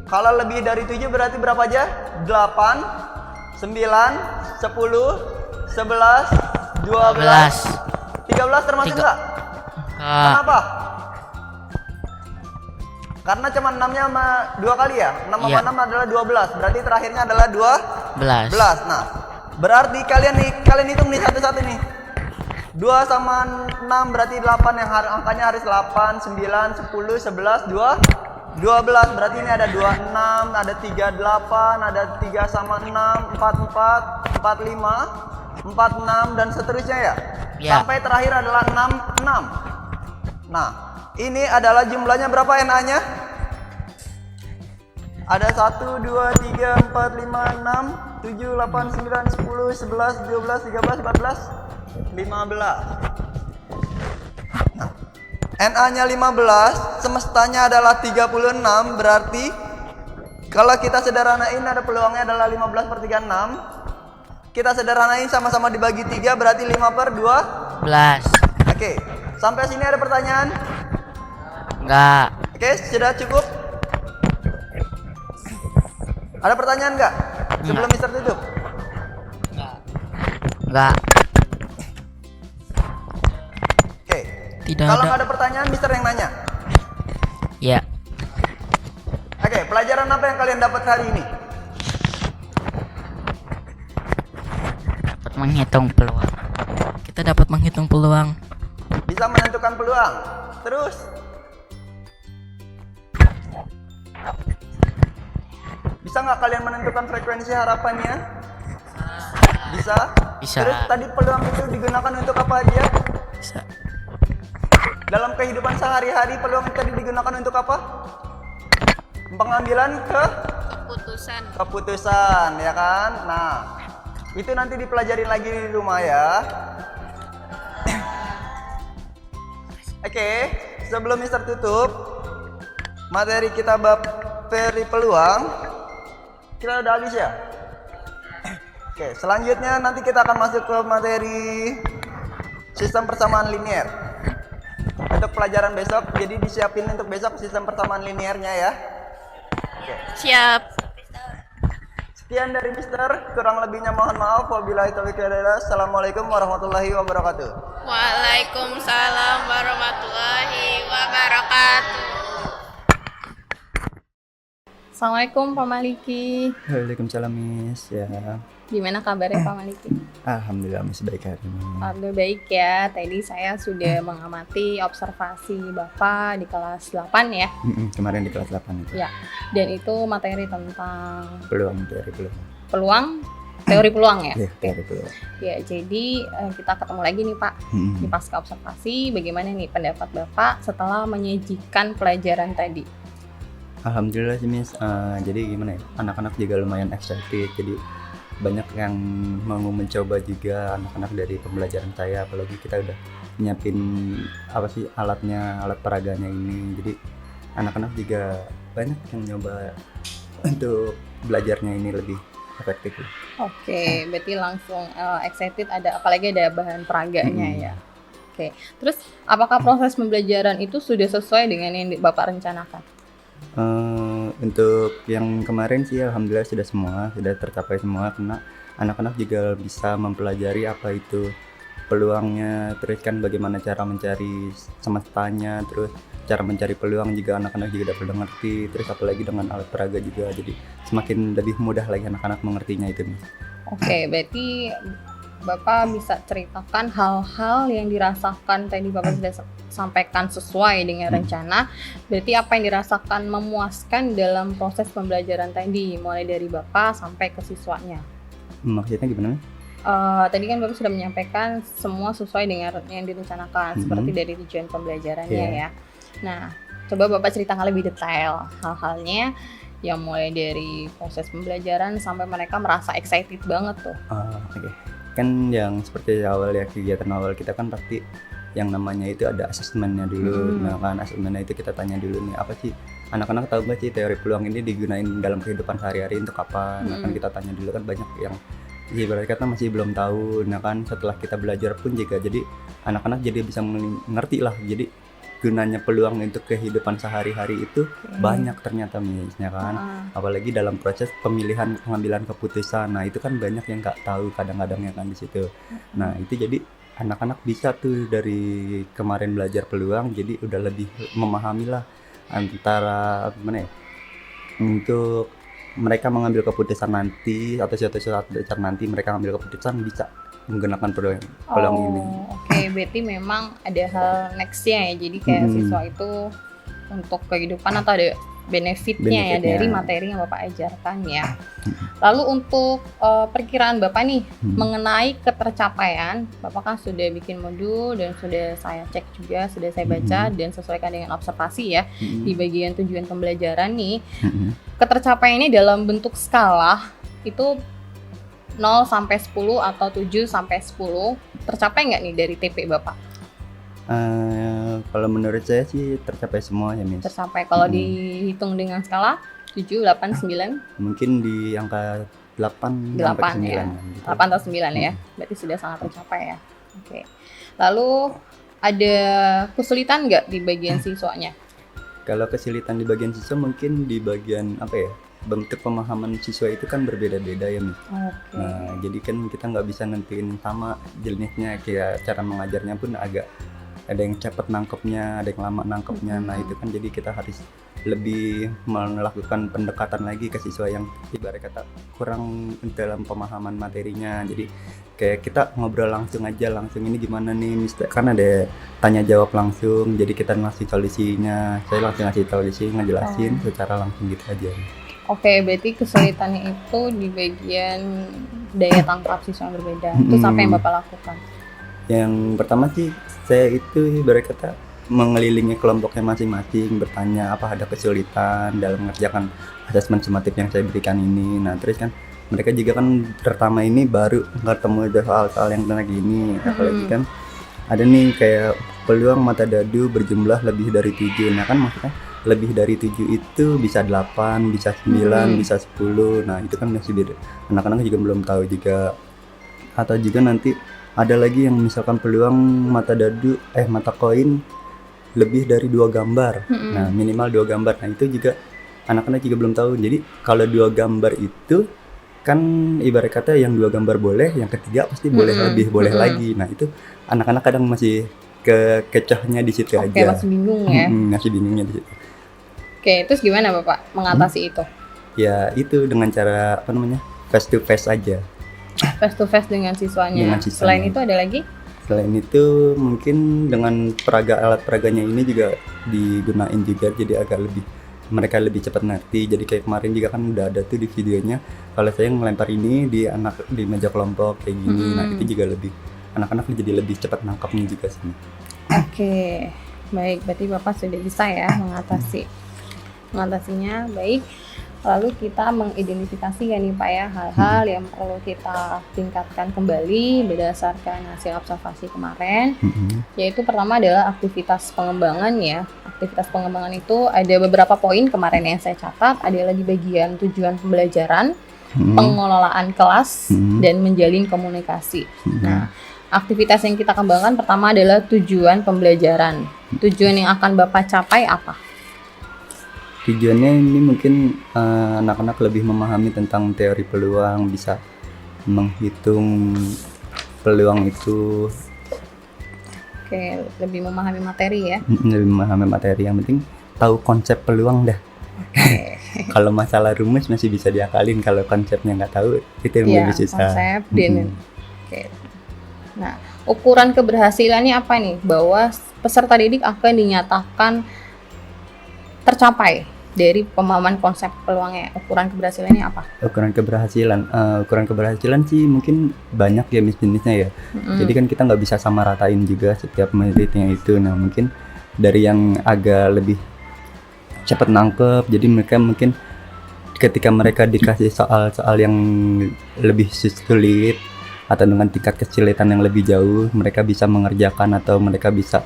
Kalau lebih dari 7 berarti berapa aja? 8, 9, 10, 11, 12, 13 termasuk nggak? Kenapa? Karena cuma 6-nya sama 2 kali ya? 6 sama 6 adalah 12. Berarti terakhirnya adalah 12. Nah, berarti kalian hitung nih satu-satu nih. 2 sama 6 berarti 8, yang angkanya harus 8, 9, 10, 11, 12. Berarti ini ada 26, ada 38, ada 3 sama 6, 44, 45, 46 dan seterusnya ya. Sampai terakhir adalah 66. Nah, ini adalah jumlahnya berapa NA-nya? Ada 1, 2, 3, 4, 5, 6, 7, 8, 9, 10, 11, 12, 13, 14, 15. Nah, NA-nya 15, semestanya adalah 36, berarti kalau kita sederhanain ada peluangnya adalah 15/36. Kita sederhanain sama-sama dibagi 3 berarti 5/12. Oke, sampai sini ada pertanyaan? Enggak. Oke, sudah cukup? Ada pertanyaan nggak? Sebelum Mister tutup? Enggak. Oke. Tidak Kalau ada. nggak ada pertanyaan, Mister yang nanya. Ya. Oke, pelajaran apa yang kalian dapat hari ini? Dapat menghitung peluang. Kita dapat menghitung peluang. Bisa menentukan peluang. Terus? Bisa nggak kalian menentukan frekuensi harapannya? Bisa? Bisa. Terus tadi peluang itu digunakan untuk apa aja? Bisa. Dalam kehidupan sehari-hari peluang itu tadi digunakan untuk apa? Pengambilan keputusan, ya kan? Nah, itu nanti dipelajarin lagi di rumah ya. Oke, sebelum Mister tutup, materi kita bab peri peluang kita udah habis ya. Oke, selanjutnya nanti kita akan masuk ke materi sistem persamaan linear. Untuk pelajaran besok, jadi disiapin untuk besok sistem persamaan linearnya ya. Oke. Siap. Sekian dari Mister, kurang lebihnya mohon maaf. Wabillahi taufiq wal hidayah. Assalamualaikum warahmatullahi wabarakatuh. Waalaikumsalam warahmatullahi wabarakatuh. Assalamualaikum Pak Maliki. Waalaikumsalam Miss ya. Gimana kabarnya Pak Maliki? Alhamdulillah Miss baik hari ini. Alhamdulillah baik ya. Tadi saya sudah mengamati observasi Bapak di kelas 8 ya. Kemarin di kelas 8 itu. Ya. Dan itu materi tentang Peluang dari peluang. peluang teori peluang ya. Iya, teori peluang. Ya, jadi kita ketemu lagi nih Pak di pasca observasi. Bagaimana nih pendapat Bapak setelah menyajikan pelajaran tadi? Alhamdulillah sih Miss. Jadi gimana ya? Anak-anak juga lumayan excited. Jadi banyak yang mau mencoba juga anak-anak dari pembelajaran saya. Apalagi kita udah nyiapin apa sih alat peraganya ini. Jadi anak-anak juga banyak yang nyoba untuk belajarnya ini lebih efektif. Oke, berarti langsung excited, apalagi ada bahan peraganya ya. Oke, terus apakah proses pembelajaran itu sudah sesuai dengan yang Bapak rencanakan? Untuk yang kemarin sih alhamdulillah sudah tercapai semua, karena anak-anak juga bisa mempelajari apa itu peluangnya, terus kan bagaimana cara mencari semestanya, terus cara mencari peluang juga anak-anak juga udah ngerti, terus apalagi dengan alat peraga juga, jadi semakin lebih mudah lagi anak-anak mengertinya itu nih. Oke, berarti Bapak bisa ceritakan hal-hal yang dirasakan tadi Bapak sudah sampaikan sesuai dengan rencana. Berarti apa yang dirasakan memuaskan dalam proses pembelajaran tadi, mulai dari Bapak sampai ke siswanya? Maksudnya gimana? Tadi kan Bapak sudah menyampaikan semua sesuai dengan yang direncanakan, seperti dari tujuan pembelajarannya ya. Nah, coba Bapak ceritakan lebih detail hal-halnya yang mulai dari proses pembelajaran sampai mereka merasa excited banget tuh. Oke. Kan yang seperti awal ya, kegiatan awal kita kan pasti yang namanya itu ada asesmennya dulu. Nah kan asesmennya itu kita tanya dulu nih, apa sih anak-anak tahu nggak sih teori peluang ini digunain dalam kehidupan sehari-hari untuk apa? Nah kan kita tanya dulu, kan banyak yang ibarat kata masih belum tahu. Nah kan setelah kita belajar pun juga jadi anak-anak jadi bisa mengerti lah, jadi gunanya peluang untuk kehidupan sehari-hari itu banyak ternyata misalnya kan. Apalagi dalam proses pemilihan pengambilan keputusan, nah itu kan banyak yang nggak tahu kadang-kadang ya kan di situ. Nah itu jadi anak-anak bisa tuh dari kemarin belajar peluang jadi udah lebih memahami lah antara gimana ya, untuk mereka mengambil keputusan nanti atau suatu saat nanti mereka mengambil keputusan bisa menggunakan peluang ini. Oke, berarti memang ada hal nextnya ya, jadi kayak siswa itu untuk kehidupan atau ada benefitnya ya dari materi yang Bapak ajarkan ya. Lalu untuk perkiraan Bapak nih mengenai ketercapaian, Bapak kan sudah bikin modul dan sudah saya cek juga, sudah saya baca dan sesuaikan dengan observasi ya di bagian tujuan pembelajaran nih. Ketercapaiannya dalam bentuk skala itu 0 sampai 10 atau 7 sampai 10 tercapai nggak nih dari TP Bapak? Kalau menurut saya sih tercapai semua ya Miss. Tercapai. Kalau dihitung dengan skala 7, 8, 9? Mungkin di angka 8 sampai 9 ya. gitu. 8 atau 9 ya. Berarti sudah sangat tercapai ya. Oke. Lalu ada kesulitan nggak di bagian siswanya? Kalau kesulitan di bagian siswa mungkin di bagian apa ya? Bentuk pemahaman siswa itu kan berbeda-beda ya Mi. Nah jadi kan kita nggak bisa nentuin sama jenisnya, kayak cara mengajarnya pun agak ada yang cepat nangkepnya, ada yang lama nangkepnya. Nah itu kan jadi kita harus lebih melakukan pendekatan lagi ke siswa yang ibarat kata kurang dalam pemahaman materinya. Jadi kayak kita ngobrol langsung aja, langsung ini gimana nih Mister, kan ada tanya jawab langsung, jadi kita ngasih solusinya, saya langsung ngasih solusi, ngejelasin secara langsung gitu aja. Oke, berarti kesulitannya itu di bagian daya tangkap siswa yang berbeda. Itu apa yang Bapak lakukan? Yang pertama sih saya itu ibarat kata mengelilingi kelompoknya masing-masing, bertanya apa ada kesulitan dalam mengerjakan asesmen sumatif yang saya berikan ini. Nah terus kan mereka juga kan pertama ini baru ketemu soal-soal yang kayak gini, apalagi kan ada nih kayak peluang mata dadu berjumlah lebih dari 7. Nah kan maksudnya lebih dari 7 itu bisa 8, bisa 9, bisa 10. Nah itu kan masih beda, anak-anak juga belum tahu juga. Atau juga nanti ada lagi yang misalkan peluang mata dadu mata koin lebih dari 2 gambar. Nah minimal 2 gambar. Nah itu juga anak-anak juga belum tahu. Jadi kalau 2 gambar itu kan ibarat kata yang 2 gambar boleh, yang ketiga pasti boleh lebih, boleh lagi. Nah itu anak-anak kadang masih kecohnya di situ aja. Masih bingung ya. Masih bingungnya di situ. Oke, terus gimana Bapak mengatasi itu? Ya itu dengan cara apa namanya, face to face aja. Face to face dengan siswanya. Selain itu ada lagi? Selain itu mungkin dengan alat peraganya ini juga digunain juga, jadi agak lebih mereka lebih cepat ngerti. Jadi kayak kemarin juga kan udah ada tuh di videonya, kalau saya ngelempar ini di meja kelompok kayak gini. Nah itu juga lebih anak-anak jadi lebih cepat nangkapnya juga sih. Oke, baik. Berarti Bapak sudah bisa ya mengatasinya. Baik. Lalu kita mengidentifikasi ya nih Pak ya, hal-hal yang perlu kita tingkatkan kembali berdasarkan hasil observasi kemarin. Yaitu pertama adalah aktivitas pengembangan ya. Aktivitas pengembangan itu ada beberapa poin kemarin yang saya catat. Adalah di bagian tujuan pembelajaran, pengelolaan kelas, dan menjalin komunikasi. Nah, aktivitas yang kita kembangkan pertama adalah tujuan pembelajaran. Tujuan yang akan Bapak capai apa? Tujuannya ini mungkin anak-anak lebih memahami tentang teori peluang, bisa menghitung peluang itu. Oke, lebih memahami materi ya. Lebih memahami materi, yang penting tahu konsep peluang dah. Kalau masalah rumus masih bisa diakalin, kalau konsepnya nggak tahu itu yang lebih susah. Konsep dan oke. Nah, ukuran keberhasilannya apa nih? Bahwa peserta didik akan dinyatakan tercapai dari pemahaman konsep peluangnya. Ukuran keberhasilannya apa? Ukuran keberhasilan sih mungkin banyak ya jenisnya ya. Jadi kan kita nggak bisa sama ratain juga setiap muridnya itu. Nah mungkin dari yang agak lebih cepat nangkep, jadi mereka mungkin ketika mereka dikasih soal-soal yang lebih sulit atau dengan tingkat kesulitan yang lebih jauh, mereka bisa mengerjakan atau mereka bisa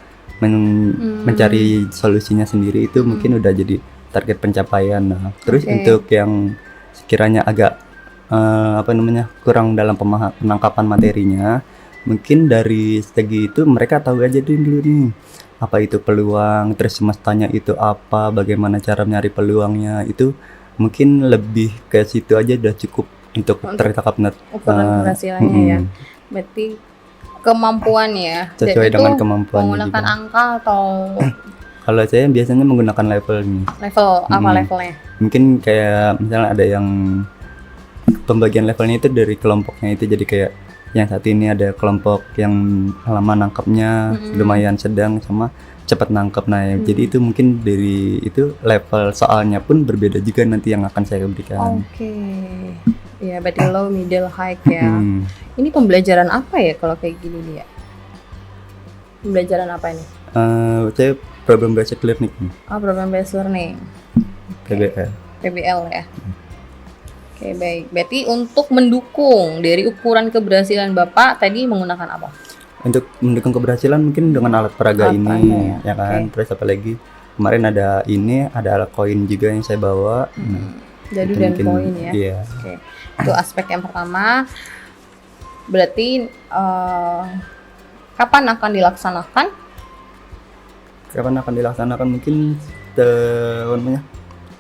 mencari solusinya sendiri, itu mungkin udah jadi target pencapaian. Nah, terus untuk yang sekiranya agak kurang dalam penangkapan materinya, mungkin dari segi itu mereka tahu aja dulu nih apa itu peluang, terus semestanya itu apa, bagaimana cara nyari peluangnya, itu mungkin lebih ke situ aja udah cukup untuk tertangkap ukuran keberhasilannya ya. Berarti kemampuan ya, sesuai dengan kemampuan menggunakan juga angka atau kalau saya biasanya menggunakan level nih. Level apa levelnya? Mungkin kayak misalnya ada yang pembagian levelnya itu dari kelompoknya itu, jadi kayak yang satu ini ada kelompok yang lama nangkepnya lumayan sedang sama cepat nangkep. Nah jadi itu mungkin dari itu level soalnya pun berbeda juga nanti yang akan saya berikan. Ya berarti low, middle, high ya. Ini pembelajaran apa ya kalau kayak gini nih ya? Pembelajaran apa ini? Saya problem based learning. Problem based learning. PBL ya. Oke, baik. Berarti untuk mendukung dari ukuran keberhasilan Bapak tadi menggunakan apa? Untuk mendukung keberhasilan mungkin dengan alat peraga ini ya kan. Terus apa lagi? Kemarin ada alat koin juga yang saya bawa. Dadu dan koin ya. Iya. Oke. Itu aspek yang pertama. Berarti kapan akan dilaksanakan? Kapan akan dilaksanakan? Mungkin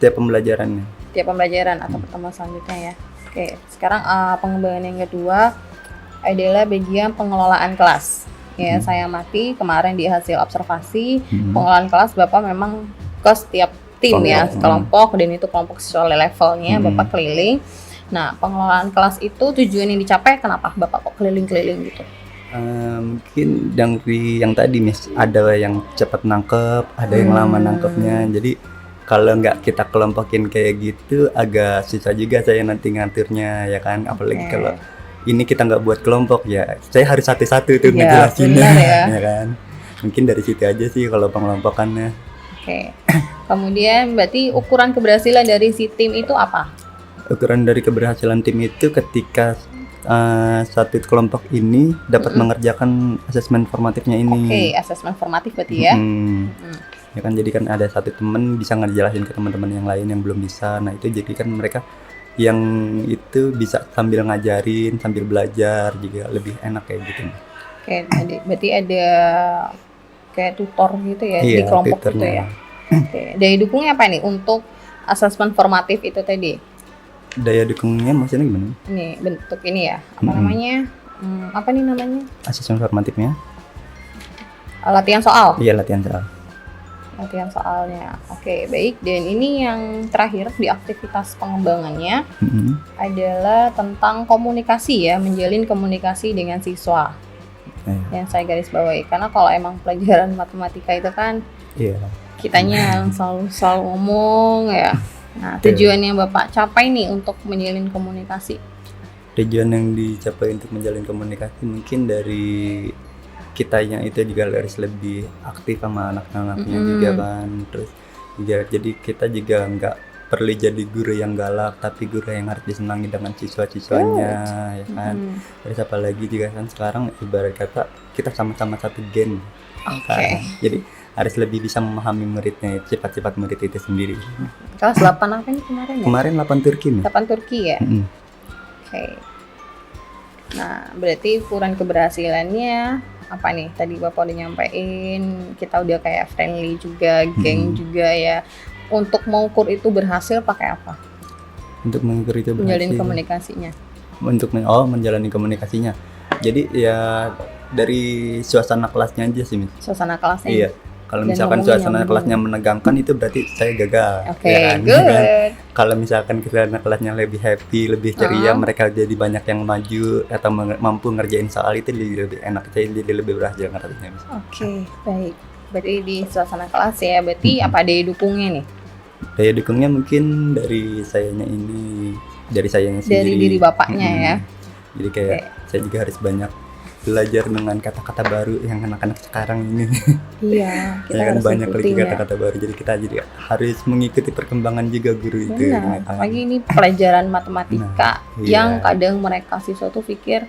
tiap pembelajarannya. Tiap pembelajaran atau pertemuan selanjutnya ya. Oke, sekarang pengembangan yang kedua adalah bagian pengelolaan kelas. Ya, saya amati kemarin di hasil observasi pengelolaan kelas Bapak memang ke setiap tim ya, kelompok, dan itu kelompok sesuai levelnya Bapak keliling. Nah, pengelolaan kelas itu tujuan yang dicapai kenapa Bapak kok keliling-keliling gitu? Mungkin dari yang tadi ada yang cepat nangkep, ada yang lama nangkepnya. Jadi kalau nggak kita kelompokin kayak gitu agak susah juga saya nanti ngaturnya ya kan. Apalagi kalau ini kita nggak buat kelompok ya, saya harus satu-satu tuh ngejelasinnya ya kan. Mungkin dari situ aja sih kalau pengelompokannya. Kemudian berarti ukuran keberhasilan dari si tim itu apa? Ukuran dari keberhasilan tim itu ketika satu kelompok ini dapat mengerjakan asesmen formatifnya ini. Asesmen formatif berarti ya. Ya kan, jadi kan ada satu teman bisa ngejelasin ke teman-teman yang lain yang belum bisa. Nah itu jadi kan mereka yang itu bisa sambil ngajarin, sambil belajar juga lebih enak kayak gitu. Berarti ada kayak tutor gitu ya di kelompok tutornya. Gitu ya. Daya dukungnya apa nih untuk asesmen formatif itu tadi? Daya dukungnya maksudnya gimana? Ini bentuk ini ya, apa namanya? Apa nih namanya? Asesmen formatifnya? Latihan soal. Iya, latihan soalnya. Oke, baik. Dan ini yang terakhir di aktivitas pengembangannya adalah tentang komunikasi ya, menjalin komunikasi dengan siswa. Yang saya garis bawahi, karena kalau emang pelajaran matematika itu kan kitanya yang selalu ngomong ya. Nah, tujuan yang Bapak capai nih untuk menjalin komunikasi. Tujuan yang dicapai untuk menjalin komunikasi mungkin dari kitanya itu juga harus lebih aktif sama anak-anaknya juga kan. Terus juga jadi kita juga nggak perlu jadi guru yang galak, tapi guru yang harus disenangi dengan siswa-siswanya ya kan. Terus apalagi juga kan sekarang ibarat kata kita sama-sama satu gen. Kan? Jadi harus lebih bisa memahami muridnya, sifat-sifat murid itu sendiri. Kelas 8 apa ini kemarin ya? Kemarin 8 Turki nih. 8 Turki ya? Oke. Nah, berarti ukuran keberhasilannya apa nih? Tadi Bapak udah nyampein, kita udah kayak friendly juga, geng juga ya. Untuk mengukur itu berhasil pakai apa? Untuk mengukur itu berhasil. Menjalin komunikasinya. Menjalani komunikasinya. Jadi ya dari suasana kelasnya aja sih, Mis. Suasana kelasnya. Iya. Kalau Dan misalkan ngomongnya suasana nyambung. kelasnya menegangkan itu berarti saya gagal. Oke, ya kan? good. Kan? Kalau misalkan suasana kelasnya lebih happy, lebih ceria, mereka jadi banyak yang maju atau mampu ngerjain soal itu lebih enak, saya jadi lebih berhasil ngerjainnya. Oke, baik. Berarti di suasana kelas ya, berarti apa daya dukungnya nih? Daya dukungnya mungkin dari sayanya ini, dari sayanya sendiri. Dari diri Bapaknya ya. Jadi kayak saya juga harus banyak belajar dengan kata-kata baru yang anak-anak sekarang ini. Iya, kita Ya kan harus banyak lagi ikutin ya. kata-kata baru, jadi kita jadi harus mengikuti perkembangan juga guru itu. Benar, kan. apalagi ini pelajaran matematika Nah, yang iya. kadang mereka siswa tuh pikir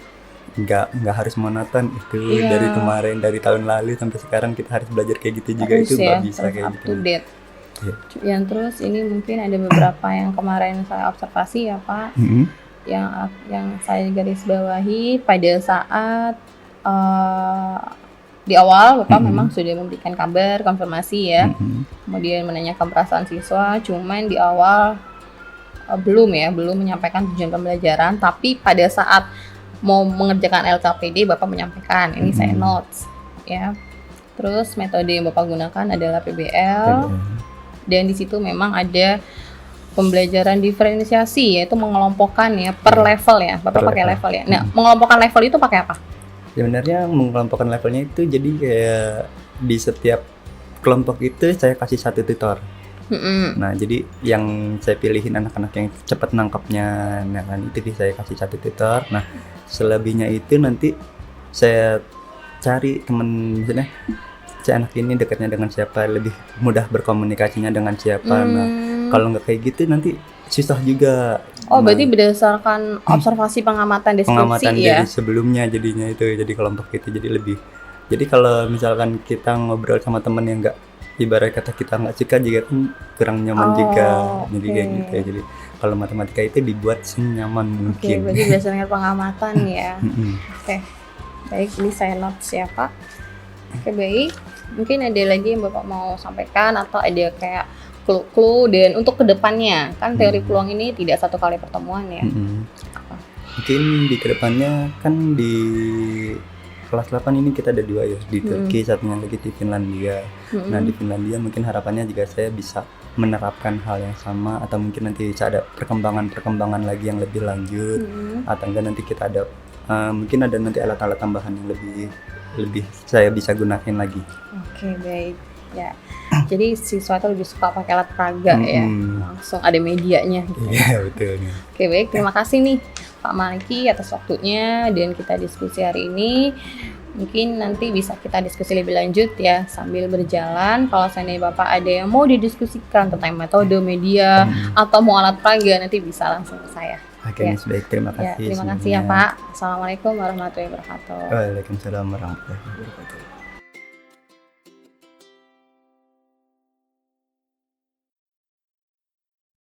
nggak harus monoton itu Iya. dari kemarin, dari tahun lalu sampai sekarang kita harus belajar kayak gitu juga, harus itu nggak ya, bisa terus kayak up gitu. to date. Iya. Yang terus ini mungkin ada beberapa yang kemarin saya observasi ya Pak, yang saya garis bawahi pada saat di awal Bapak memang sudah memberikan kabar konfirmasi ya, kemudian menanyakan perasaan siswa, cuman di awal belum menyampaikan tujuan pembelajaran, tapi pada saat mau mengerjakan LKPD Bapak menyampaikan ini saya notes ya. Terus metode yang Bapak gunakan adalah PBL, dan di situ memang ada pembelajaran diferensiasi, yaitu mengelompokkan ya per level ya. Bapak Per pakai level. level ya. Nah, mengelompokkan level itu pakai apa? Sebenarnya mengelompokkan levelnya itu jadi kayak di setiap kelompok itu saya kasih satu tutor. Nah, jadi yang saya pilihin anak-anak yang cepat nangkapnya, nah kan itu saya kasih satu tutor. Nah, selebihnya itu nanti saya cari teman, misalnya si anak ini dekatnya dengan siapa, lebih mudah berkomunikasinya dengan siapa. Nah, kalau nggak kayak gitu nanti susah juga. Oh, berarti berdasarkan observasi pengamatan deskripsi Pengamatan ya? dari sebelumnya jadinya itu, jadi kelompok itu jadi lebih. Jadi kalau misalkan kita ngobrol sama teman yang nggak, ibarat kata kita nggak suka juga kan kurang nyaman juga. Jadi kayak gitu ya. Jadi kalau matematika itu dibuat senyaman Oke, mungkin. berarti berdasarkan pengamatan ya. Mm-mm. Oke, baik, ini saya notes ya Pak. Oke, baik. Mungkin ada lagi yang Bapak mau sampaikan atau ada kayak clue-clue, dan untuk kedepannya kan teori peluang ini tidak satu kali pertemuan ya. Mungkin di kedepannya kan di kelas 8 ini kita ada 2 ya, di Turki, satunya lagi di Finlandia. Nah, di Finlandia mungkin harapannya juga saya bisa menerapkan hal yang sama, atau mungkin nanti bisa ada perkembangan lagi yang lebih lanjut, atau enggak nanti kita ada mungkin ada nanti alat-alat tambahan yang lebih saya bisa gunakan lagi. Oke, baik ya. Jadi siswa itu lebih suka pakai alat peraga ya, langsung ada medianya gitu. Iya, betul. Oke, baik, terima kasih nih Pak Maliki atas waktunya dan kita diskusi hari ini. Mungkin nanti bisa kita diskusi lebih lanjut ya sambil berjalan. Kalau seandainya Bapak ada yang mau didiskusikan tentang metode, media, atau mau alat peraga, nanti bisa langsung ke saya. Oke, Ya. baik, terima Ya, kasih. terima kasih ya semuanya. Pak. Assalamualaikum warahmatullahi wabarakatuh. Waalaikumsalam warahmatullahi wabarakatuh.